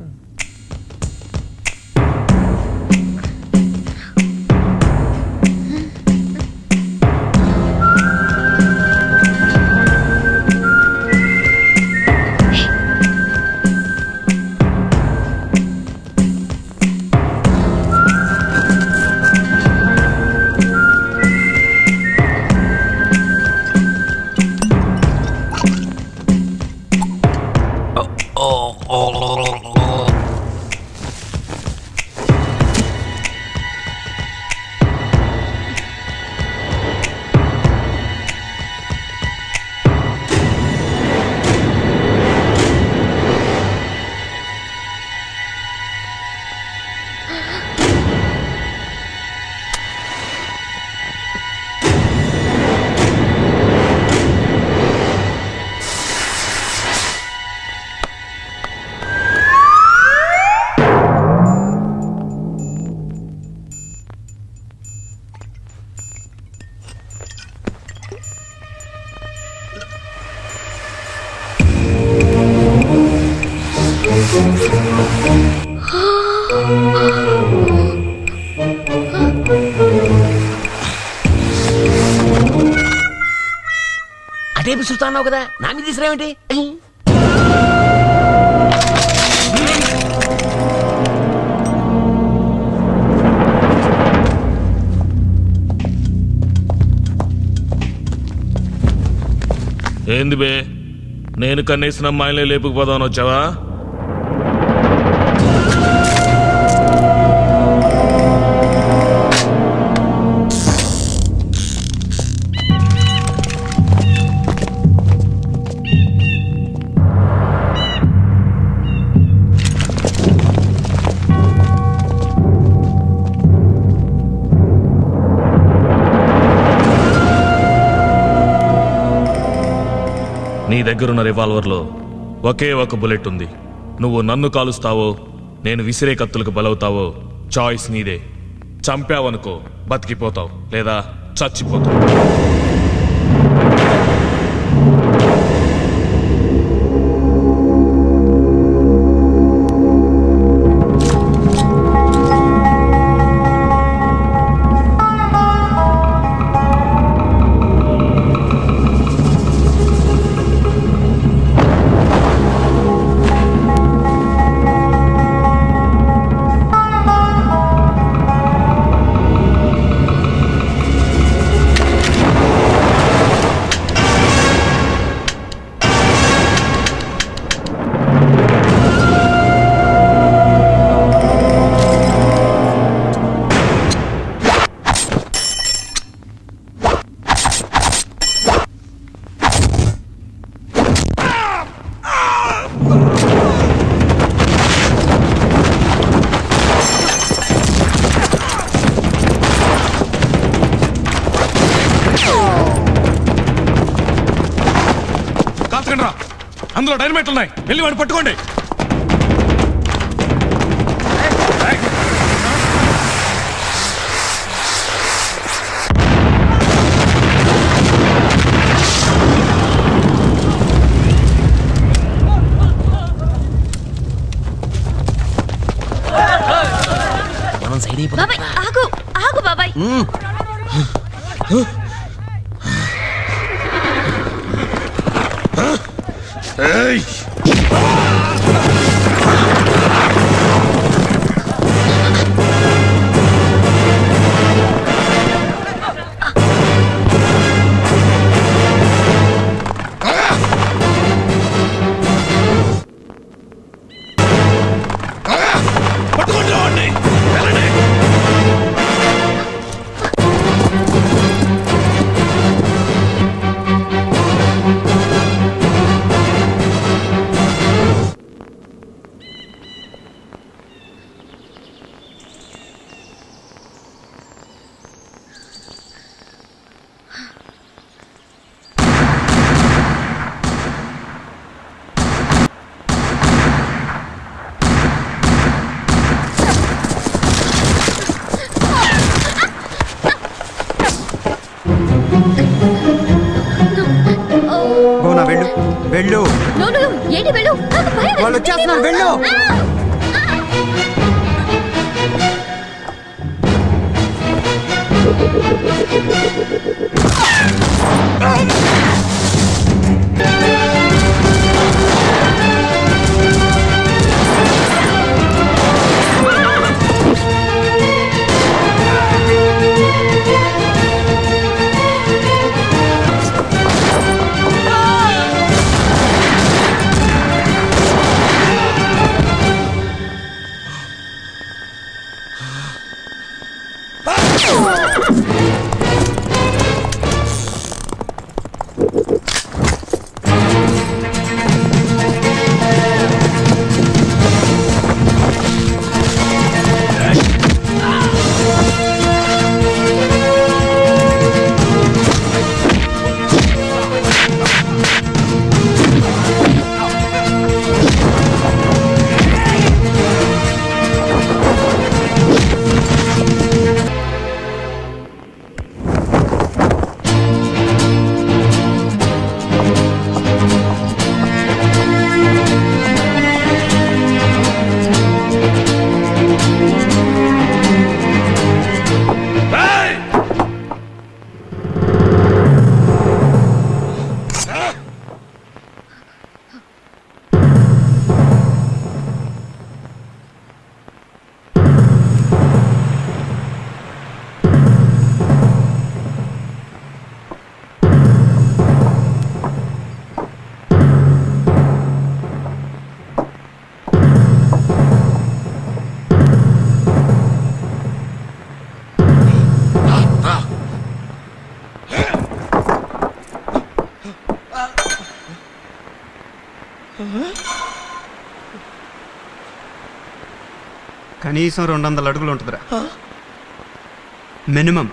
టేపు చూస్తా అన్నావు కదా, నా మీద తీసుకురావేంటి? ఏంది బే, నేను కన్నేసిన అమ్మాయిలే లేపుకుపోదామని వచ్చావా? నీ దగ్గరున్న రివాల్వర్లో ఒకే ఒక బుల్లెట్ ఉంది. నువ్వు నన్ను కాలుస్తావో నేను విసిరే కత్తులకు బలవుతావో చాయిస్ నీదే. చంపావనుకో బతికిపోతావు, లేదా చచ్చిపోతావు. అందులో డైనమైట్లు ఉన్నాయి, వెళ్ళి వాడిని పట్టుకోండి. మనం సైడ్ అయిపోతాం. బాబాయ్ ఆగు ఆగు బాబాయ్. ఏయ్! పట్టుకోండి వాడిని, వెళ్ళండి. గోనా వెళ్ళు వెళ్ళు. ఏంటి వెళ్ళు, వాళ్ళు వచ్చేస్తున్నారు, వెళ్ళు. కనీసం 200 అడుగులు ఉంటుందిరా మినిమం.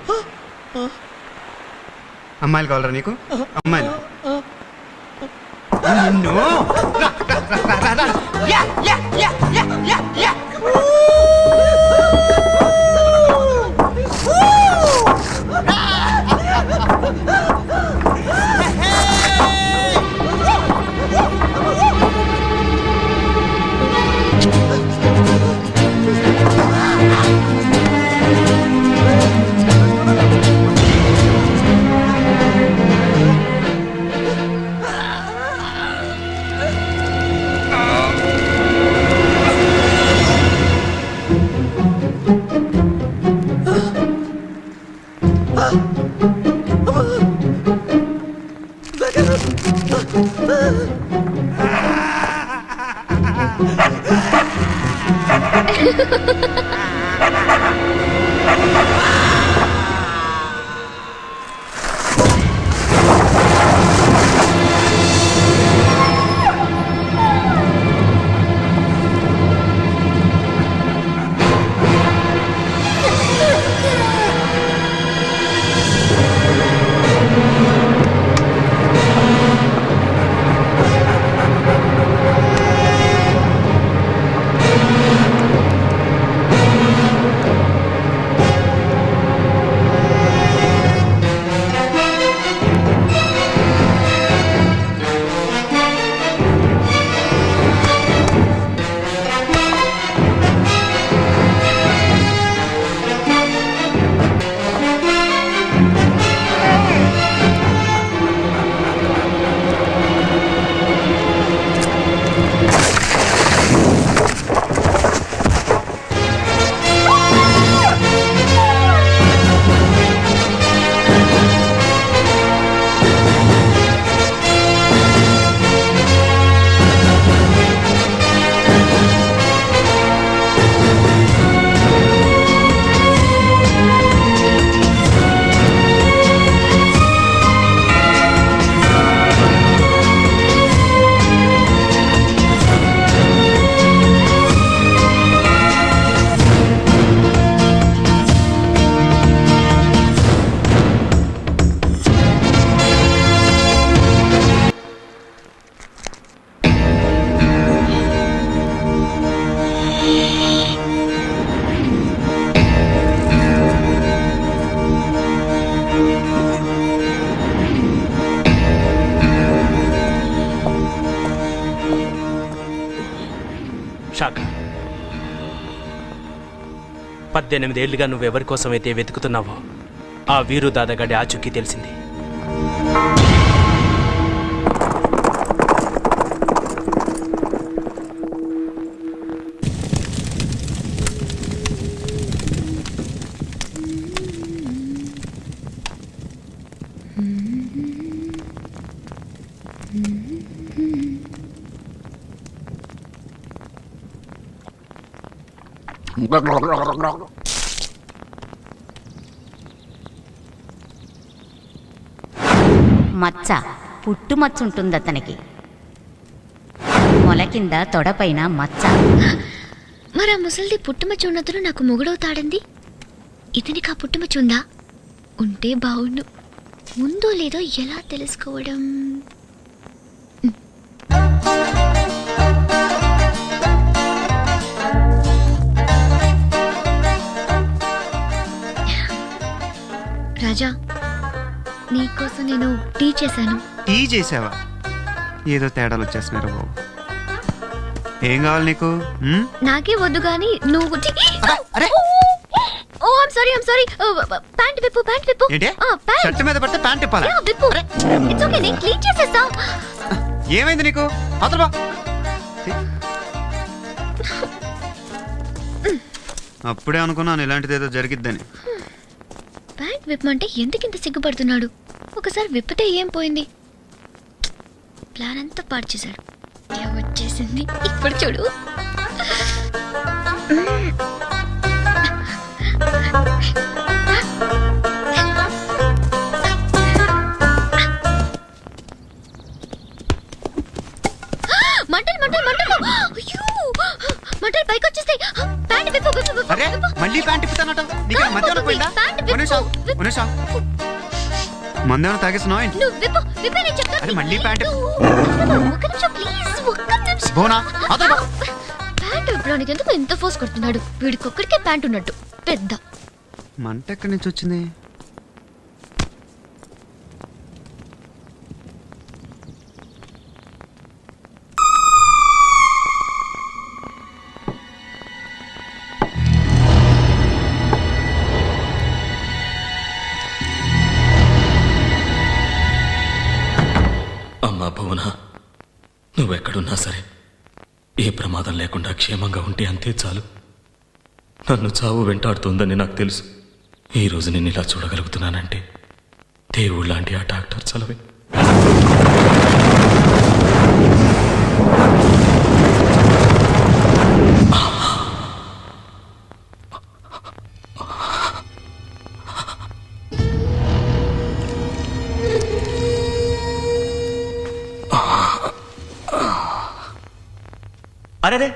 అమ్మాయిలు కావాలరా నీకు? అమ్మాయిలు నిన్ను షాక్. 18 ఏళ్లుగా నువ్వెవరి కోసమైతే వెతుకుతున్నావో ఆ వీరు దాదాగడి ఆచూకీ తెలిసింది. మచ్చ, పుట్టుమచ్చ ఉంటుంది అతనికి. మొల కింద తొడపైన మచ్చ. మరి ఆ ముసలిది పుట్టుమచ్చ ఉన్నతను నాకు మొగుడవుతాడంది. ఇతనికి ఆ పుట్టుమచ్చ ఉందా? ఉంటే బావుండు. ఉందో లేదో ఎలా తెలుసుకోవడం? రాజా, నీకోసం నేను టీ చేశాను. టీ చేసావా? ఏదో తేడాలు వచ్చేస్తున్నారు బాబు. ఏం కావాలి నీకు? నాకే వద్దు గాని నువ్వు ఓ ఐమ్ సారీ ప్యాంట్ విప్పు. ఏంటి? షర్ట్ మీద పడితే ప్యాంట్ ఇప్పాలా? విప్పు. ఇట్స్ ఓకే, నేను క్లీన్ చేసేస్తా. ఏమైంది నీకు? అవతల బా. అప్పుడే అనుకున్నాను ఇలాంటిదేదో జరిగిద్దని. ప్యాంట్ విప్పమంటే ఎందుకింత సిగ్గుపడుతున్నాడు? ఒకసారి విప్పితే ఏం పోయింది? ప్లాన్ అంతా పాడు చేశాడు. వచ్చేసింది ఇప్పుడు చూడు. మంట తాగుతానట నీకు మధ్యాహ్నం పోయిందా మందేమన్నా తాగేస్తున్నావు ఏంటి? నువ్వు విప్పు విప్పే నేను చెప్తాను. అరే మళ్ళీ ప్యాంట్ ఒక్క నిమిషం ప్లీజ్ ఒక్క నిమిషం. బోనా ప్యాంట్ విప్పడానికి ఎందుకు ఎంత ఫోర్స్ కొడుతున్నాడు? వీడికి ఒక్కడికే ప్యాంట్ ఉన్నట్టు పెద్ద మంట ఎక్కడి నుంచి వచ్చింది? అమ్మా భువన, నువ్వెక్కడున్నా సరే ఏ ప్రమాదం లేకుండా క్షేమంగా ఉంటే అంతే చాలు. నన్ను చావు వెంటాడుతుందని నాకు తెలుసు. ఈరోజు నేను ఇలా చూడగలుగుతున్నానంటే దేవుడు లాంటి ఆ డాక్టర్ చలవే. అరే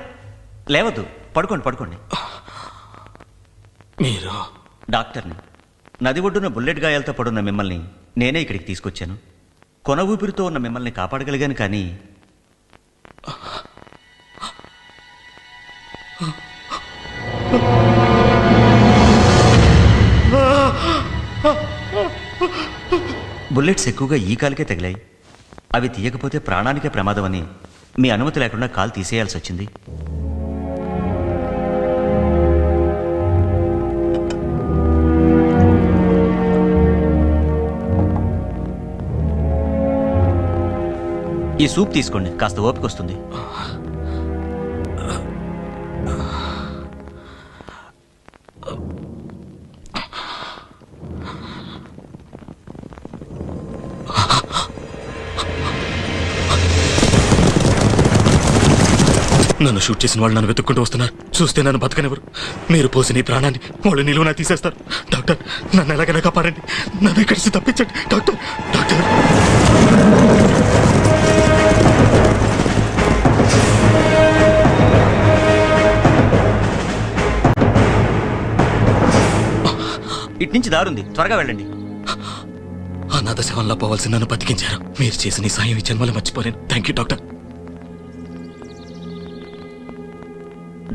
లేవద్దు, పడుకోండి పడుకోండి. మీరు డాక్టర్ని. నది ఒడ్డున బుల్లెట్ గాయాలతో పడున్న మిమ్మల్ని నేనే ఇక్కడికి తీసుకొచ్చాను. కొన ఊపిరితో ఉన్న మిమ్మల్ని కాపాడగలిగాను, కానీ బుల్లెట్స్ ఎక్కువగా ఈ కాలుకే తగిలాయి. అవి తీయకపోతే ప్రాణానికే ప్రమాదం అని మీ అనుమతి లేకుండా కాలు తీసేయాల్సి వచ్చింది. ఈ సూప్ తీసుకోండి, కాస్త ఓపిక వస్తుంది. నన్ను షూట్ చేసిన వాళ్ళు నన్ను వెతుక్కుంటూ వస్తున్నారు. చూస్తే నన్ను బతకనివ్వరు. మీరు పోసిన ఈ ప్రాణాన్ని వాళ్ళు నిలువునా తీసేస్తారు. డాక్టర్, నన్ను ఎలాగైనా కాపాడండి. నన్ను ఇక్కడికి తప్పించండి డాక్టర్. డాక్టర్, ఇటు నుంచి దారుంది, త్వరగా వెళ్ళండి. అనాథ శవంలో పోవాల్సి నన్ను బతికించారు. మీరు చేసిన ఈ సాయం ఈ జన్మలో మర్చిపోలేను. Thank you doctor.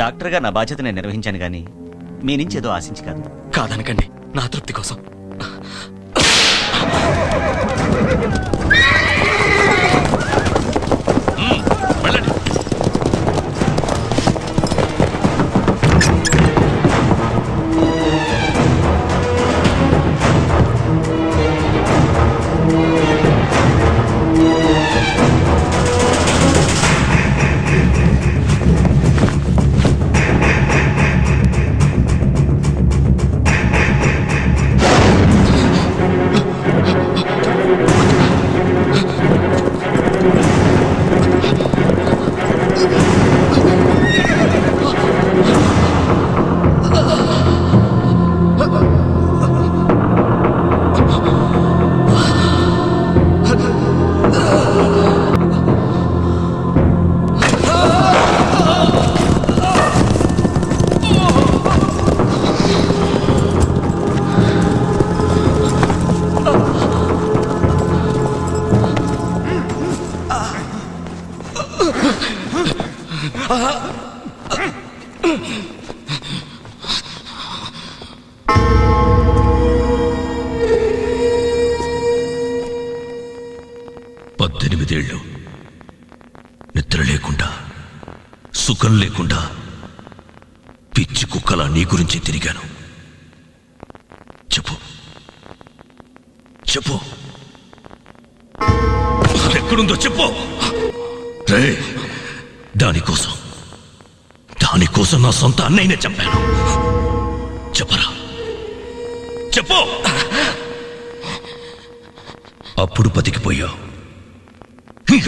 డాక్టర్గా నా బాధ్యత నేను నిర్వహించాను, కానీ మీ నుంచి ఏదో ఆశించి కాదు. కాదనకండి, నా తృప్తి కోసం. వెళ్ళండి. ఏళ్ళు నిద్ర లేకుండా సుఖం లేకుండా పిచ్చి కుక్కలా నీ గురించి తిరిగాను. చెప్పు చెప్పు, ఎక్కడుందో చెప్పు. రే, దానికోసం నా సొంత అన్నయ్యనే చంపాను. చెప్పరా, చెప్పు. అప్పుడు బతికిపోయావు,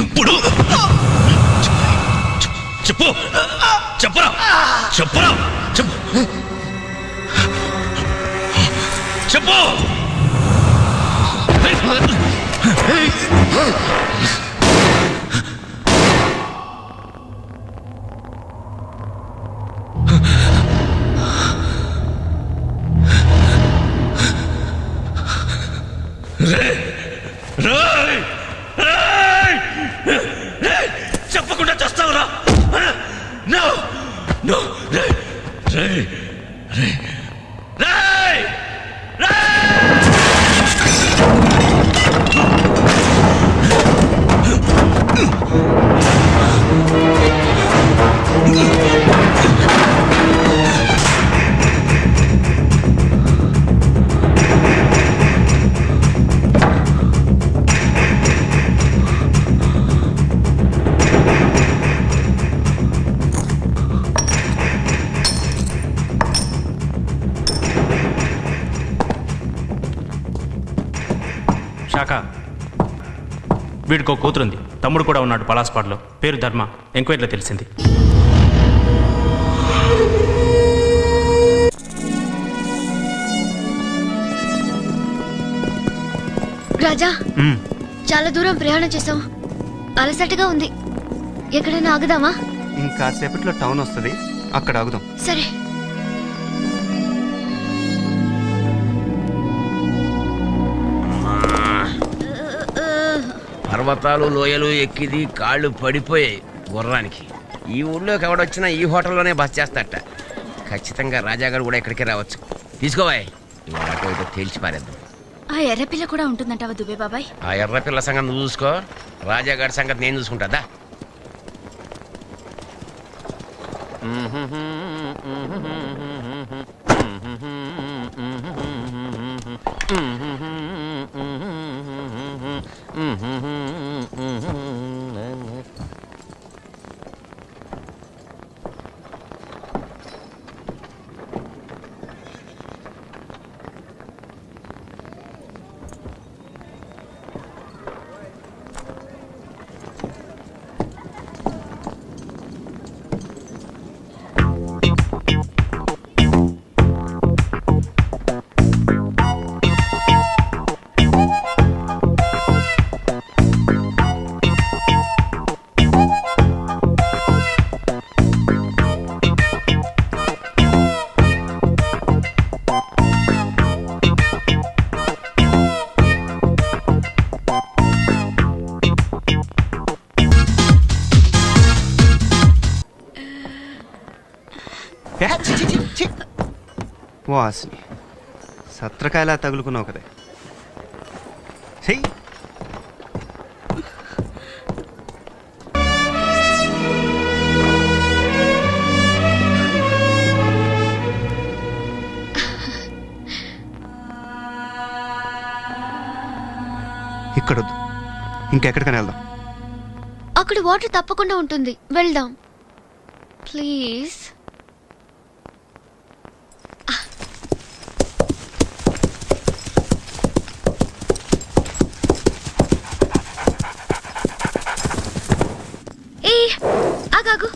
ఇప్పుడు చెప్పు, చెప్పరా, చెప్పరా, చెప్పు, చెప్పు. శాఖ. వీడికో కూతురుంది, తమ్ముడు కూడా ఉన్నాడు పలాస్పాడ్లో, పేరు ధర్మ. ఎంక్వైరీలో తెలిసింది. రాజా, చాలా దూరం ప్రయాణం చేసాం, అలసటగా ఉంది. ఎక్కడైనా ఆగుదామా? ఇంకా సేపట్లో టౌన్ వస్తుంది, అక్కడ ఆగుదాం. సరే. పర్వతాలు లోయలు ఎక్కిది కాళ్ళు పడిపోయాయి గుర్రానికి. ఈ ఊళ్ళోకి ఎవడొచ్చినా ఈ హోటల్లోనే బస్ చేస్తాట. ఖచ్చితంగా రాజాగారు కూడా ఇక్కడికే రావచ్చు. తీసుకోవాయ్, ఇవాళ అటు ఇటు తేల్చి పారేద్దాం. ఆ ఎర్రపిల్ల కూడా ఉంటుందంటావా దుబే బాబాయ్? ఆ ఎర్రపిల్ల సంగతి నువ్వు చూసుకో, రాజాగారి సంగతి నేను చూసుకుంటాదా. వాసిని సత్రకాయలా తగులుకున్నావు కదా. చెయ్యి. ఇక్కడొద్దు, ఇంకెక్కడికైనా వెళ్దాం. అక్కడ వాటర్ తప్పకుండా ఉంటుంది, వెళ్దాం ప్లీజ్. ఏ ఆగాగు.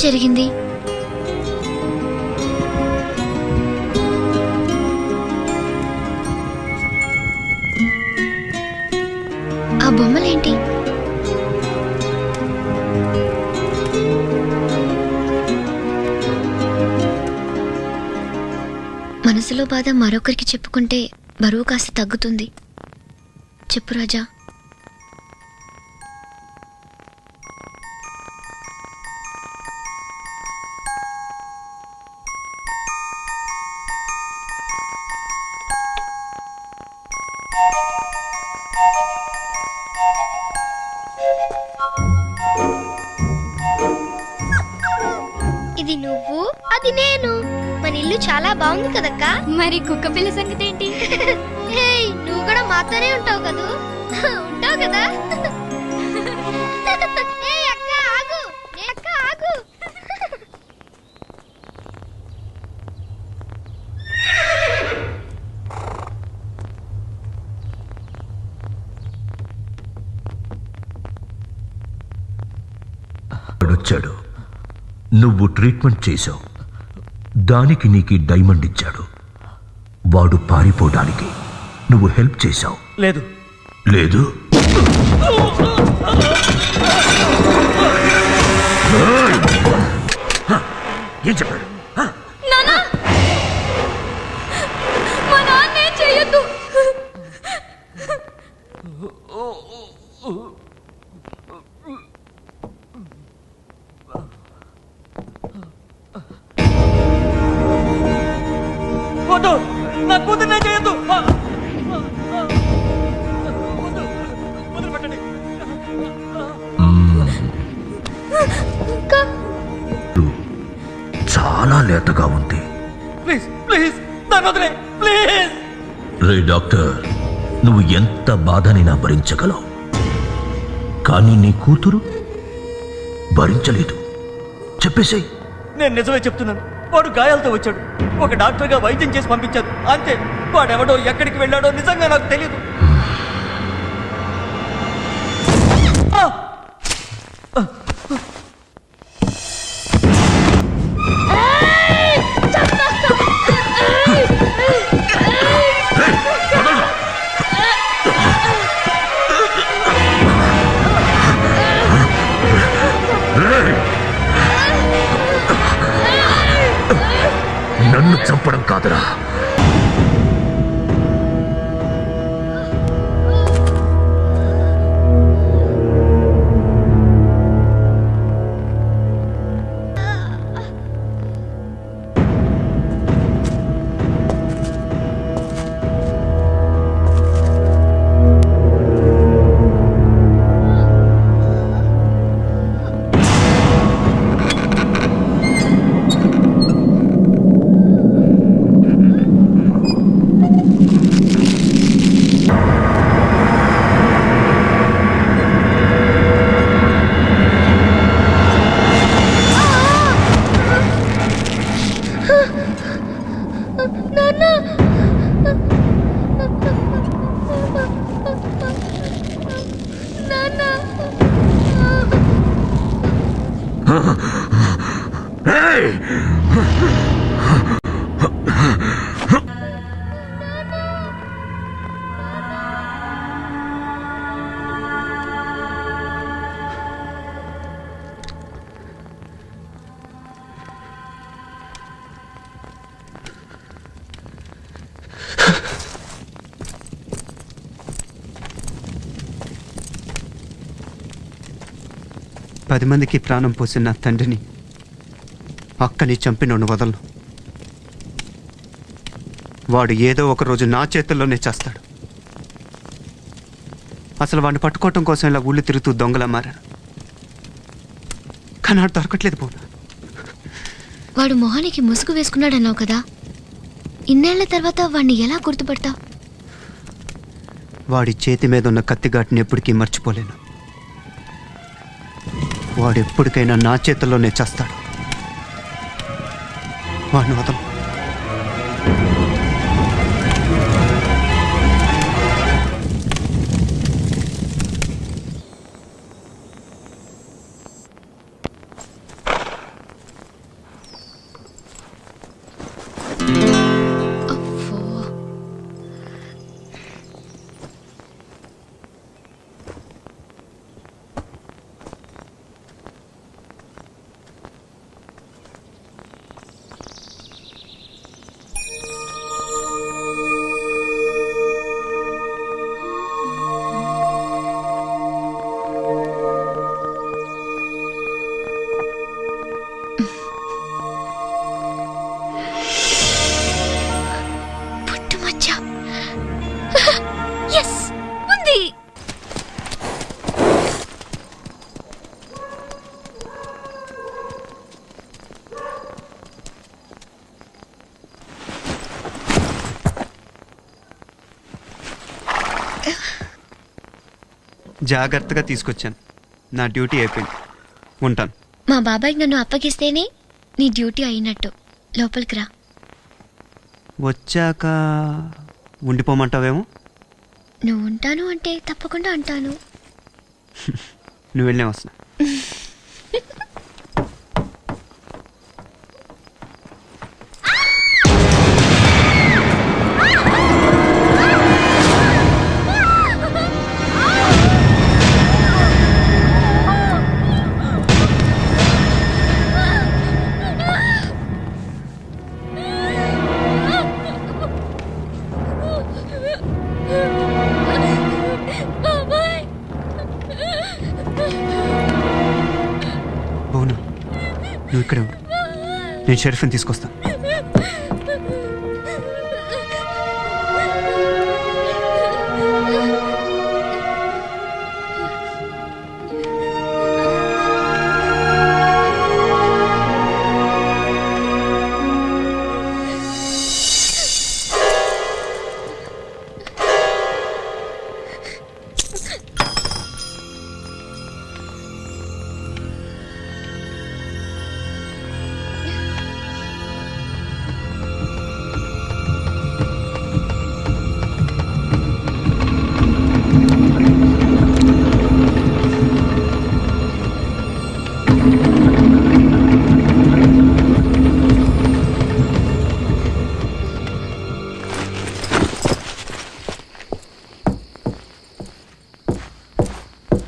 జరిగింది? ఆ బొమ్మలేంటి? మనసులో బాధ మరొకరికి చెప్పుకుంటే బరువు కాస్త తగ్గుతుంది. చెప్పు రాజా, ఇది నువ్వు, అది నేను. మన ఇల్లు చాలా బాగుంది కదక్క. మరి కుక్క పిల్ల సంగతి ఏంటి? నువ్వు కూడా మాతోనే ఉంటావు కదూ? ఉంటావు కదా? అక్క ఆగు, అక్క ఆగు. వచ్చాడు, నువ్వు ట్రీట్మెంట్ చేశావు, దానికి నీకు డైమండ్ ఇచ్చాడు. వాడు పారిపోవడానికి నువ్వు హెల్ప్ చేశావు. లేదు లేదు ఏం చెప్పాడు? మా నాన్న ఏం చెయ్యొద్దు. వద్దు, నా కూతుర్నే చేయొద్దు. చాలా లేతగా ఉంది. ప్లీజ్ ప్లీజ్ నన్ను వదిలే, ప్లీజ్. రే డాక్టర్, నువ్వు ఎంత బాధనైనా భరించగలవు, కానీ నీ కూతురు భరించలేదు. చెప్పేసేయ్. నేను నిజమే చెప్తున్నాను. వాడు గాయాలతో వచ్చాడు. ఒక డాక్టర్గా వైద్యం చేసి పంపించారు అంతే. వాడెవడో ఎక్కడికి వెళ్ళాడో నిజంగా నాకు తెలియదు. నన్ను చంపడం కాదురా, పది మందికి ప్రాణం పోసిన నా తండ్రిని, అక్కని చంపినోడు వదలను. వాడు ఏదో ఒక రోజు నా చేతుల్లోనే చేస్తాడు. అసలు వాడిని పట్టుకోవటం కోసం ఇలా ఊళ్ళు తిరుగుతూ దొంగలా మారాను, కానీ వాడు దొరకట్లేదు. పోను. వాడు మొహానికి ముసుగు వేసుకున్నాడన్నావు కదా, ఇన్నేళ్ల తర్వాత వాడిని ఎలా గుర్తుపడతావు? వాడి చేతి మీద ఉన్న కత్తిఘాటుని ఎప్పటికీ మర్చిపోలేను. వాడు ఎప్పటికైనా నా చేతుల్లోనే చేస్తాడు. వాడిని వదలను. జాగ్రత్తగా తీసుకొచ్చాను. నా డ్యూటీ అయిపోయింది. ఉంటాను. మా బాబాయ్కి నన్ను అప్పగిస్తేనే నీ డ్యూటీ అయినట్టు. లోపలికి రా. వచ్చాక ఉండిపోమంటావేమో. నువ్వు ఉంటాను అంటే తప్పకుండా అంటాను. నువ్వు వెళ్ళే వస్తున్నా. అవును, నువ్వు ఇక్కడే ఉండు. నేను షెరీఫ్ని తీసుకొస్తాను.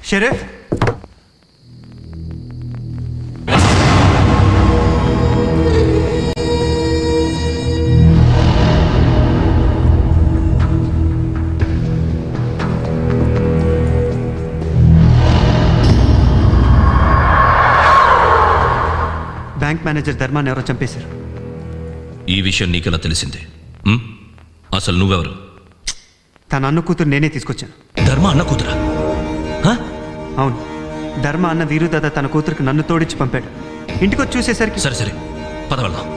షరీఫ్, బ్యాంక్ మేనేజర్ ధర్మాన్ని ఎవరో చంపేశారు. ఈ విషయం నీకెలా తెలిసింది? అసలు నువ్వెవరు? తన అన్న కూతురు నేనే తీసుకొచ్చాను. ధర్మ అన్న కూతురా? అవును, ధర్మ అన్న వీరుదాద తన కూతురికి నన్ను తోడిచ్చి పంపాడు. ఇంటికి వచ్చి చూసేసరికి సరే సరే పద వెళ్దాం.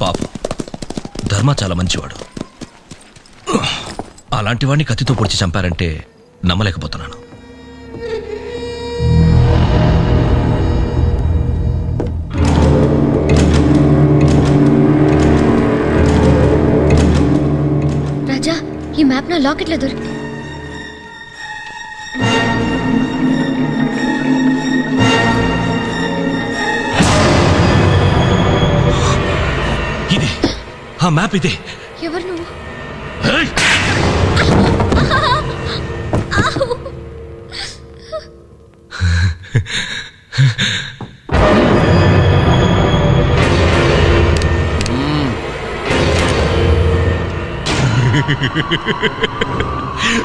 పాపం ధర్మ చాలా మంచివాడు. అలాంటి వాడిని కత్తితో పొడిచి చంపారంటే నమ్మలేకపోతున్నాను. రాజా, ఈ మ్యాప్ నా లాకెట్లో దొరికి. ఇదే ఆ మ్యాప్. ఇదే. ఎవరు నువ్వు?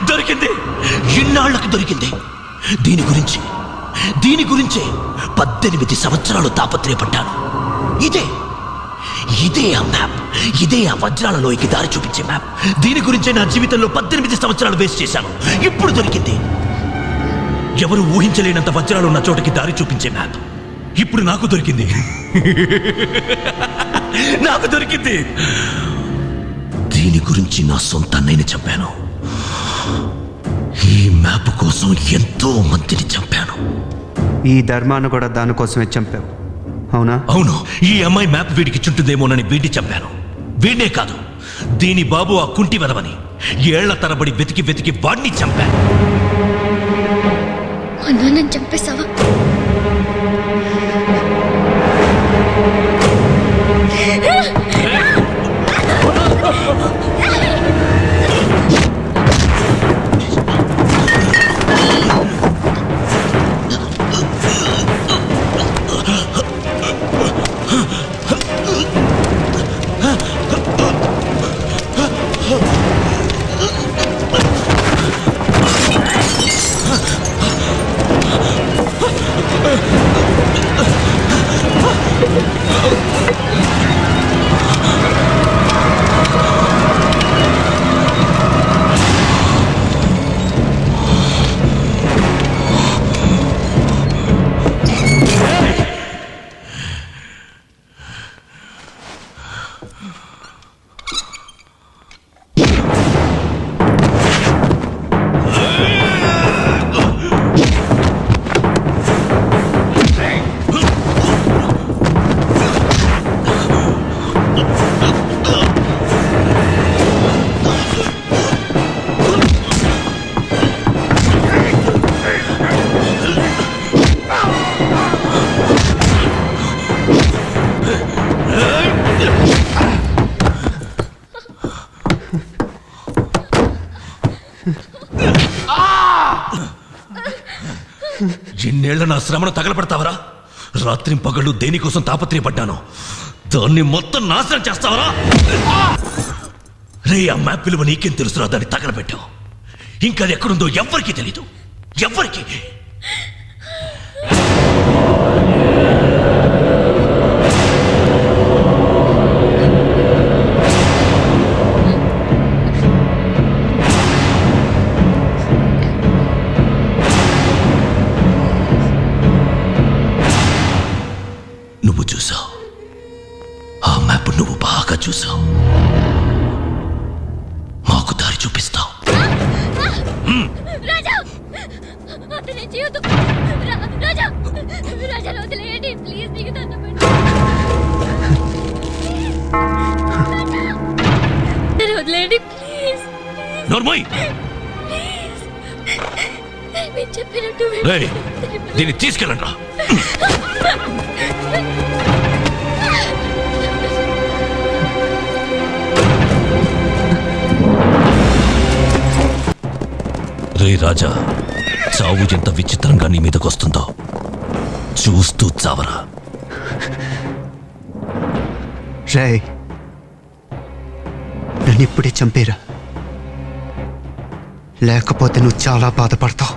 దొరికింది, ఇన్నాళ్లకు దొరికింది. దీని గురించే 18 సంవత్సరాలు తాపత్రయపడ్డాను. ఇదే ఆ మ్యాప్, ఇదే ఆ వజ్రాల లోయకి దారి చూపించే మ్యాప్. దీని గురించే నా జీవితంలో 18 సంవత్సరాలు వేస్ట్ చేశాను. ఇప్పుడు దొరికింది. ఎవరు ఊహించలేనంత వజ్రాలు ఉన్న చోటకి దారి చూపించే మ్యాప్ ఇప్పుడు నాకు దొరికింది. నాకు దొరికింది. దీని గురించి నా సొంత అన్నయ్యని చంపాను. ఈ మ్యాప్ కోసం ఎంతో మందిని చంపాను. ఈ ధర్మాన్ని కూడా దానికోసమే చంపావు, అవునా? అవును. ఈ అమ్మాయి మ్యాప్ వీడికి చుంటుందేమోనని వీడిని చంపాను. వీడినే కాదు, దీని బాబు ఆ కుంటి వెదవని ఏళ్ల తరబడి వెతికి వాడిని చంపాను. నన్ను చంపేశావా? ఇన్నేళ్ల నా శ్రమను తగలపెడతావరా? రాత్రి పగళ్ళు దేనికోసం తాపత్రయపడ్డాను దాన్ని మొత్తం నాశనం చేస్తావరా? రే, ఆ మ్యాప్ విలువ నీకేం తెలుసురా? దాన్ని తగలబెట్టావు. ఇంకా అది ఎక్కడుందో ఎవ్వరికీ తెలీదు. ఎవ్వరికి. నువ్వు చూసావు, ఆ మ్యాప్ నువ్వు బాగా చూసావు. మాకు దారి చూపిస్తావు. రాజా, అతని జీవితం రాజా, రాజా వదిలేయండి ప్లీజ్, నీకు దండం పెడతాను. వదిలేయండి ప్లీజ్. నోర్మోయ్, మీరు చెప్పినట్టు దీన్ని తీసుకెళ్ళండి రా. రే రాజా, చావు ఎంత విచిత్రంగా నీ మీదకొస్తుందో చూస్తూ చావరా. రే, నన్ను ఇప్పుడే చంపేరా, లేకపోతే నువ్వు చాలా బాధపడతావు.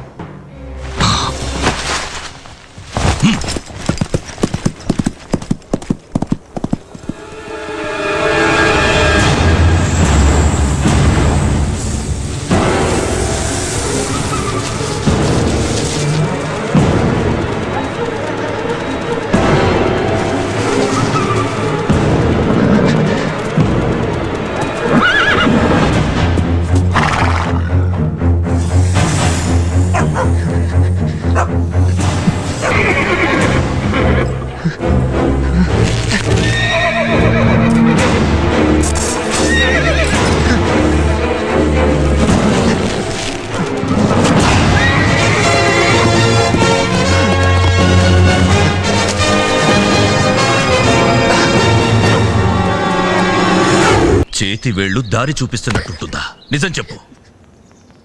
చేతి వేళ్ళు దారి చూపిస్తున్నట్టుంటుందా? నిజం చెప్పు,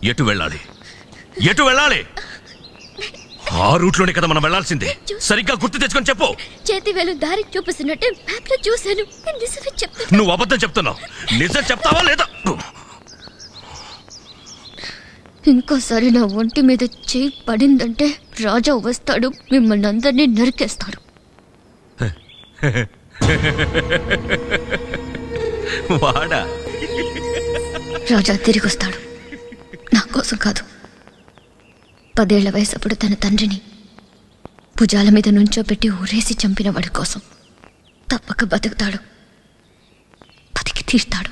ఎటు వెళ్ళాలి? ఎటు వెళ్ళాలి? ఆ రూట్లోనే కదా మనం వెళ్ళాల్సిందే. సరిగ్గా గుర్తు తెచ్చుకొని చెప్పు. చేతి వేలు దారి చూపిస్తున్నట్టే మ్యాప్ లో చూశాను. నిజమే చెప్తాను. నువ్వు అబద్ధం చెప్తున్నావు. నిజం చెప్తావా లేదా? ఇంకోసారి నా ఒంటి మీద చేయి పడిందంటే రాజా వస్తాడు, మిమ్మల్ని అందరినీ నరికేస్తాడు. వాడా? రాజా తిరిగి వస్తాడు, నా కోసం కాదు. 10 ఏళ్ల వయసప్పుడు తన తండ్రిని భుజాల మీద నుంచోబెట్టి ఊరేసి చంపిన వాడి కోసం తప్పక బతుకుతాడు, బతికి తీస్తాడు.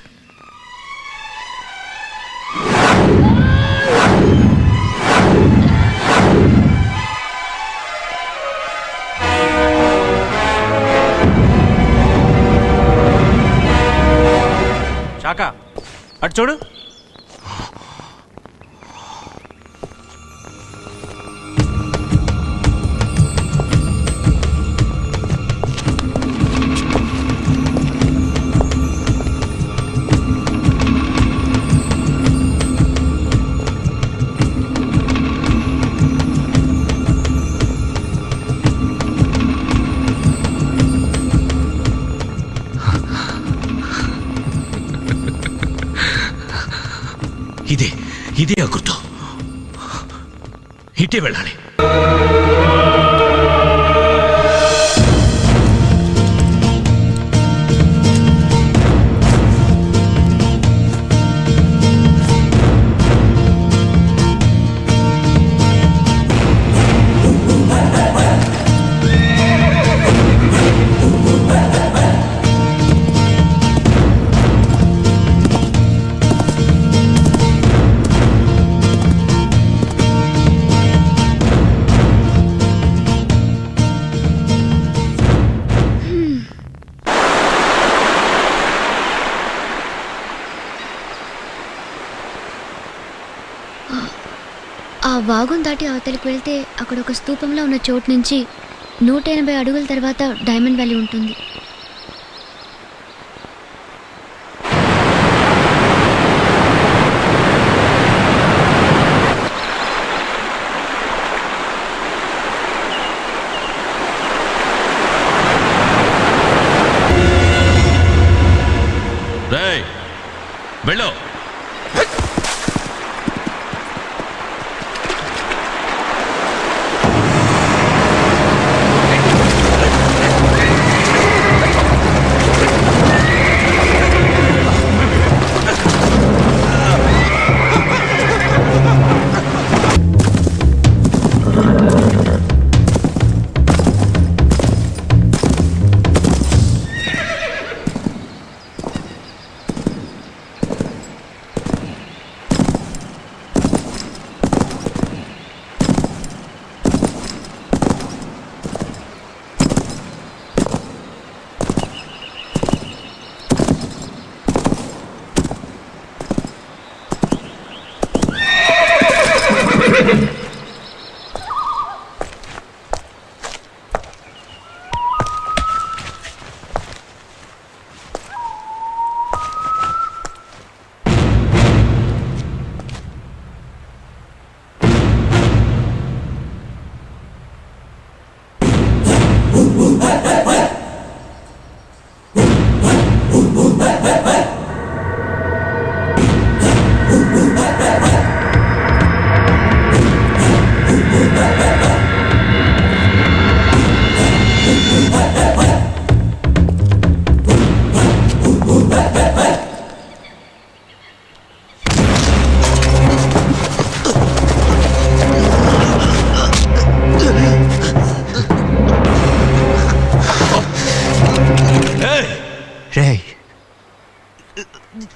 శాఖ, అటు చూడు. ఇదే ఆ గుర్తు. ఇటే వెళ్ళాలి. ఆ వాగును దాటి అవతలికి వెళ్తే అక్కడ ఒక స్తూపంలో ఉన్న చోటు నుంచి 180 అడుగుల తర్వాత డైమండ్ వ్యాలీ ఉంటుంది. వెళ్ళు.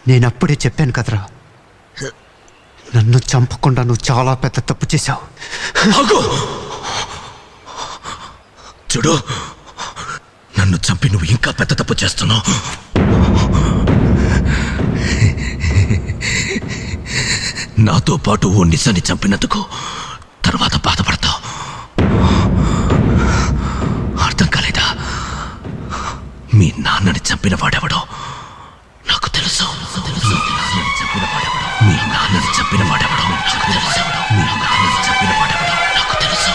నేనప్పుడే చెప్పాను కదరా, నన్ను చంపకుండా నువ్వు చాలా పెద్ద తప్పు చేశావు. చూడు, నన్ను చంపి నువ్వు ఇంకా పెద్ద తప్పు చేస్తున్నావు. నాతో పాటు ఓ నిజాన్ని చంపినందుకు తర్వాత బాధపడతావు. అర్థం కాలేదా? మీ నాన్నని చంపిన వాడెవడో నాకు తెలుసు. మీ నాన్నని చంపిన వాడెవడో నాకు తెలుసు. మీ నాన్నని చంపిన వాడెవడో నాకు తెలుసు.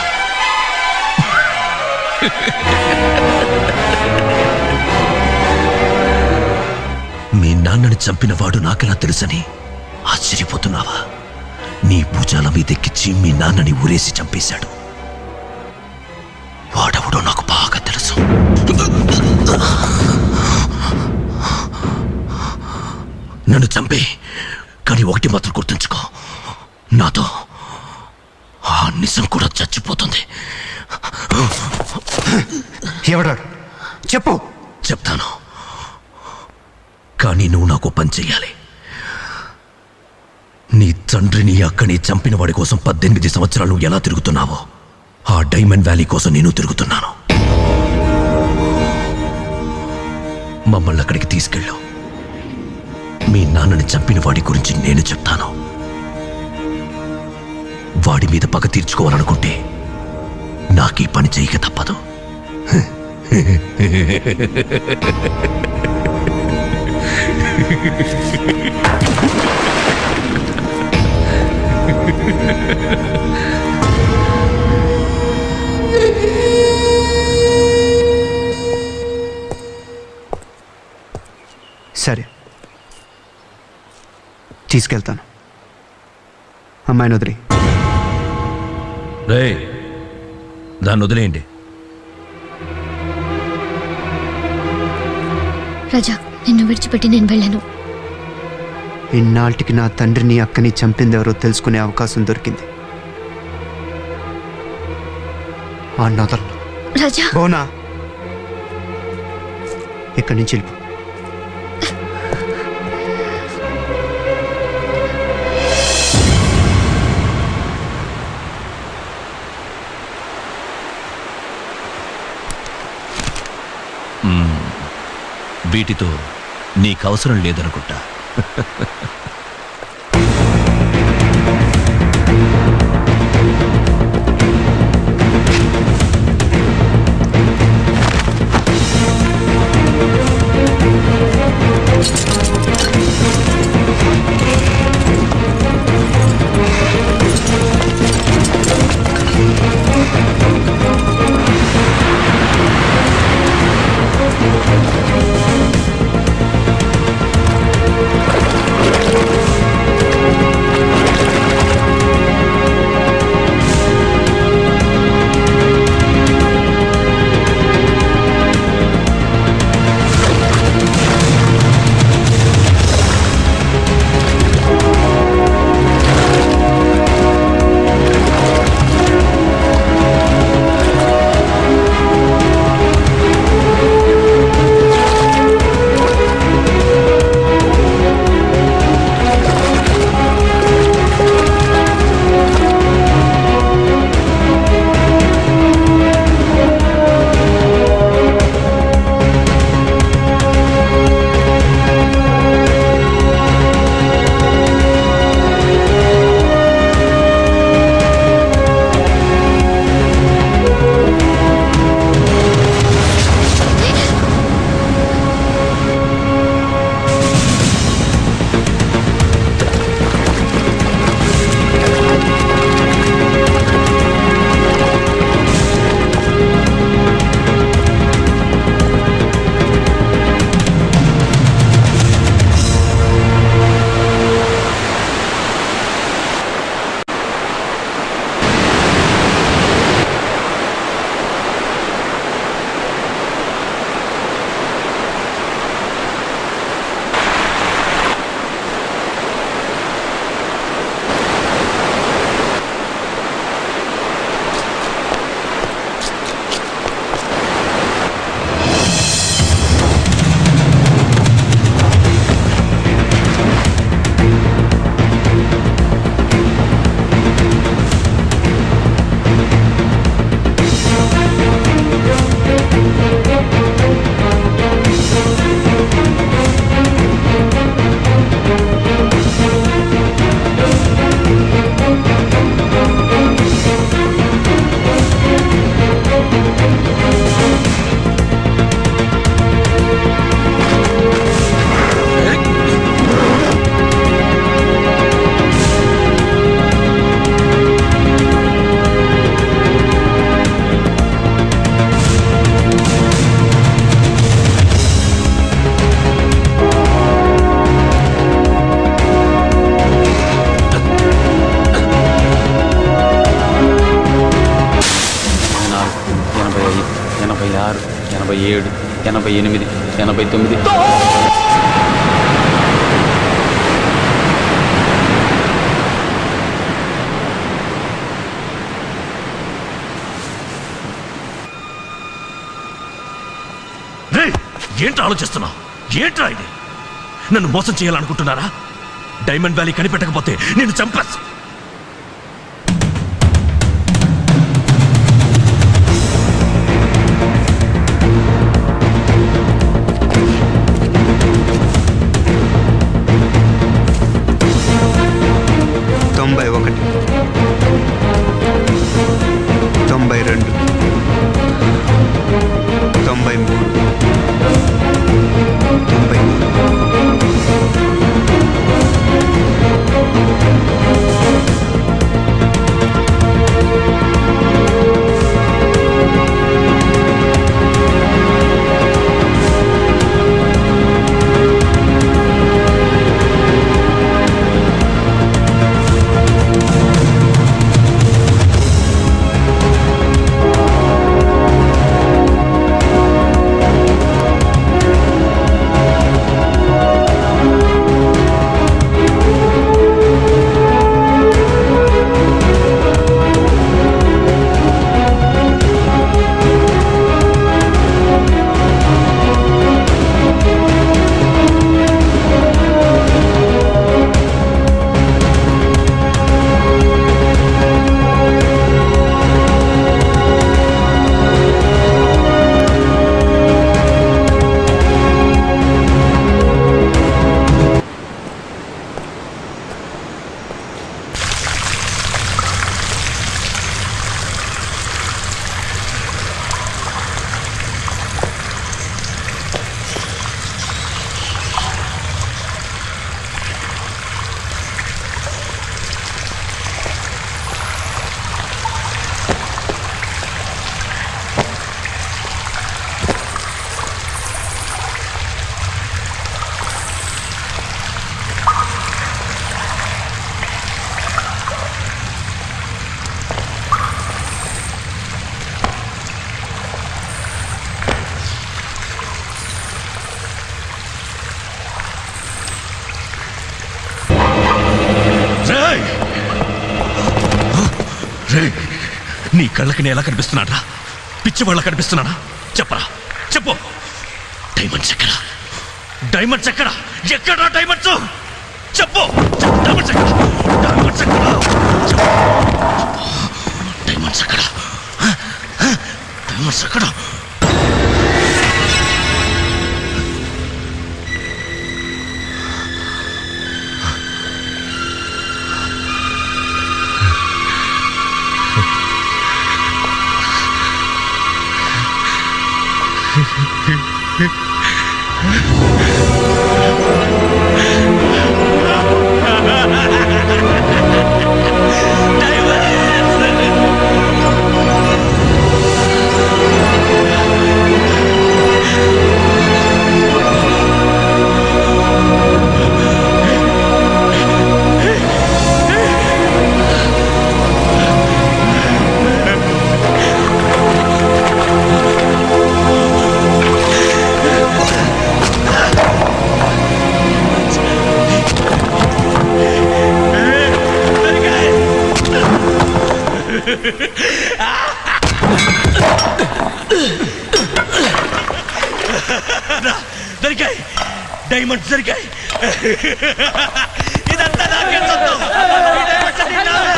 మీ నాన్నని చంపిన వాడు నాకెలా తెలుసని ఆశ్చర్యపోతున్నావా? నీ భుజాల మీదెక్కించి మీ నాన్నని ఊరేసి చంపేశాడు. వాడెవడో నాకు బాగా తెలుసు. నన్ను చంపే, కానీ ఒకటి మాత్రం గుర్తుంచుకో, నాతో ఆ నిజం కూడా చచ్చిపోతుంది. ఎవడాడు చెప్పు. చెప్తాను, కానీ నువ్వు నాకు పని చెయ్యాలి. నీ తండ్రిని అక్కని చంపిన వాడి కోసం 18 సంవత్సరాలు ఎలా తిరుగుతున్నావో ఆ డైమండ్ వ్యాలీ కోసం నేను తిరుగుతున్నాను. మమ్మల్ని అక్కడికి తీసుకెళ్ళు. మీ నాన్నని చంపిన వాడి గురించి నేను చెప్తాను. వాడి మీద పగ తీర్చుకోవాలనుకుంటే నాకు ఈ పని చేయక తప్పదు. సరే, తీసుకెళ్తాను. అమ్మాయిని వదిలి. రేయ్, దాన్ని వదిలేయండి. రాజా, నిన్ను విడిచిపెట్టి నేను వెళ్ళను. ఇన్నాళ్ళకి నా తండ్రిని అక్కని చంపిందెవరో తెలుసుకునే అవకాశం దొరికింది. ఆ నదల్ రాజా, బోనా, ఇక్కడి నుంచి వెళ్ళిపో. వీటితో నీకవసరం లేదనుకుంటా. 88, 89. ఏంట్రా ఆలోచిస్తున్నావు? ఏంట్రా ఇది? నన్ను మోసం చేయాలనుకుంటున్నారా? డైమండ్ వ్యాలీ కనిపెట్టకపోతే నేను చంపేస్తా. నీ కళ్ళకి నేను ఎలా కనిపిస్తున్నాడా? పిచ్చి వాళ్ళ కనిపిస్తున్నానా? చెప్పరా, చెప్పు. డైమండ్స్ ఎక్కడా? డైమండ్స్ ఎక్కడా? ఎక్కడా డైమండ్స్? చెప్పు. డైమండ్స్ ఎక్కడా? డైమండ్స్ ఎక్కడా? డైమండ్స్ ఎక్కడా? డైమండ్స్ ఎక్కడా? దొరికాయి, డైమండ్స్ దొరికాయి. ఇదంతా నాకే సొంతం. ఈ డైమండ్స్ అన్ని నావే.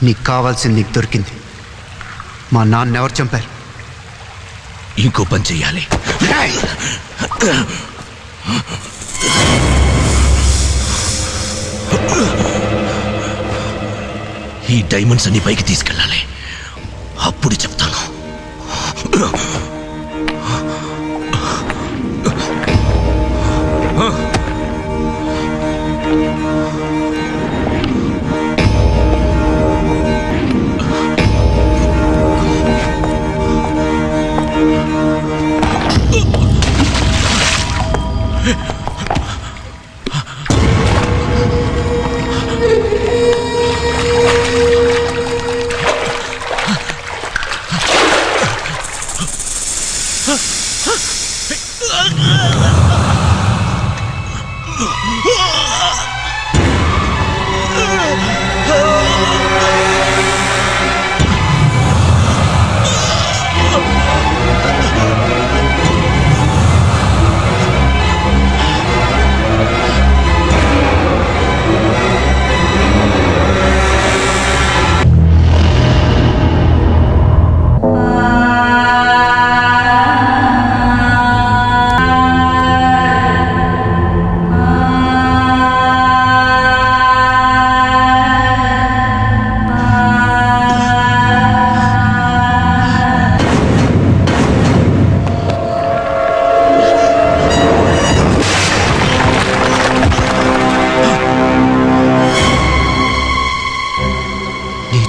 నీకు కావాల్సింది నీకు దొరికింది. మా నాన్న ఎవరు చంపారు? ఇంకో పని చెయ్యాలి. ఈ డైమండ్స్ అన్ని పైకి తీసుకెళ్ళాలి. అప్పుడు చెప్తాను.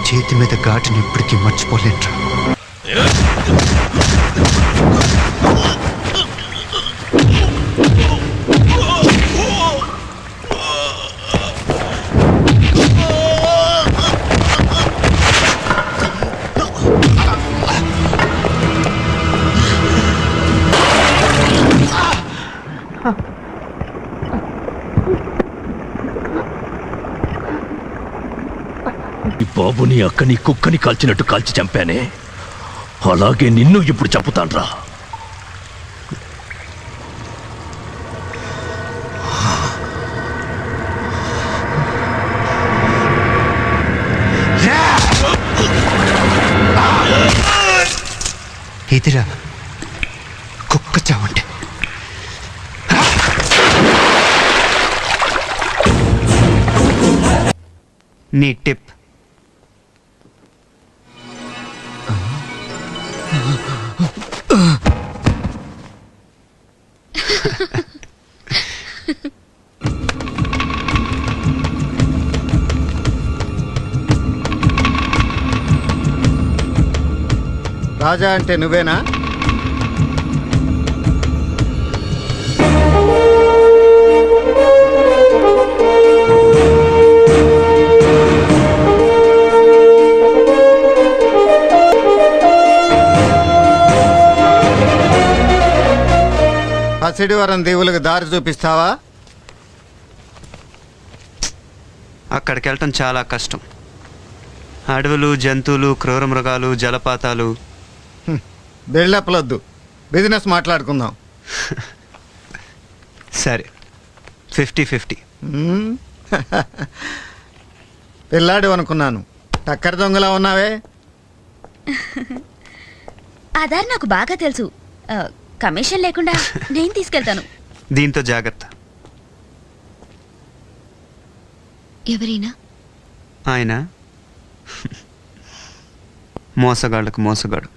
చేతి మీద ఘాటుని ఇప్పటికీ మర్చిపోలేంట్రా. బాబుని అక్కని కుక్కని కాల్చినట్టు కాల్చి చంపానే, అలాగే నిన్ను ఇప్పుడు చంపుతాన్రా. ఇదిరా కుక్క చావంటే. నీ టిప్ రాజా అంటే నువ్వేనా? పసిడివరం దీవులకు దారి చూపిస్తావా? అక్కడికి వెళ్ళటం చాలా కష్టం. అడవులు, జంతువులు, క్రూర మృగాలు, జలపాతాలు. బిల్డప్లొద్దు, బిజినెస్ మాట్లాడుకుందాం. సరే, 50-50. పిల్లాడు అనుకున్నాను, టక్కర దొంగలా ఉన్నావే. ఆధార్ నాకు బాగా తెలుసు. కమిషన్ లేకుండా నేను తీసుకెళ్తాను. దీంతో జాగ్రత్త. ఎవరైనా ఆయన మోసగాళ్ళకు మోసగాడు.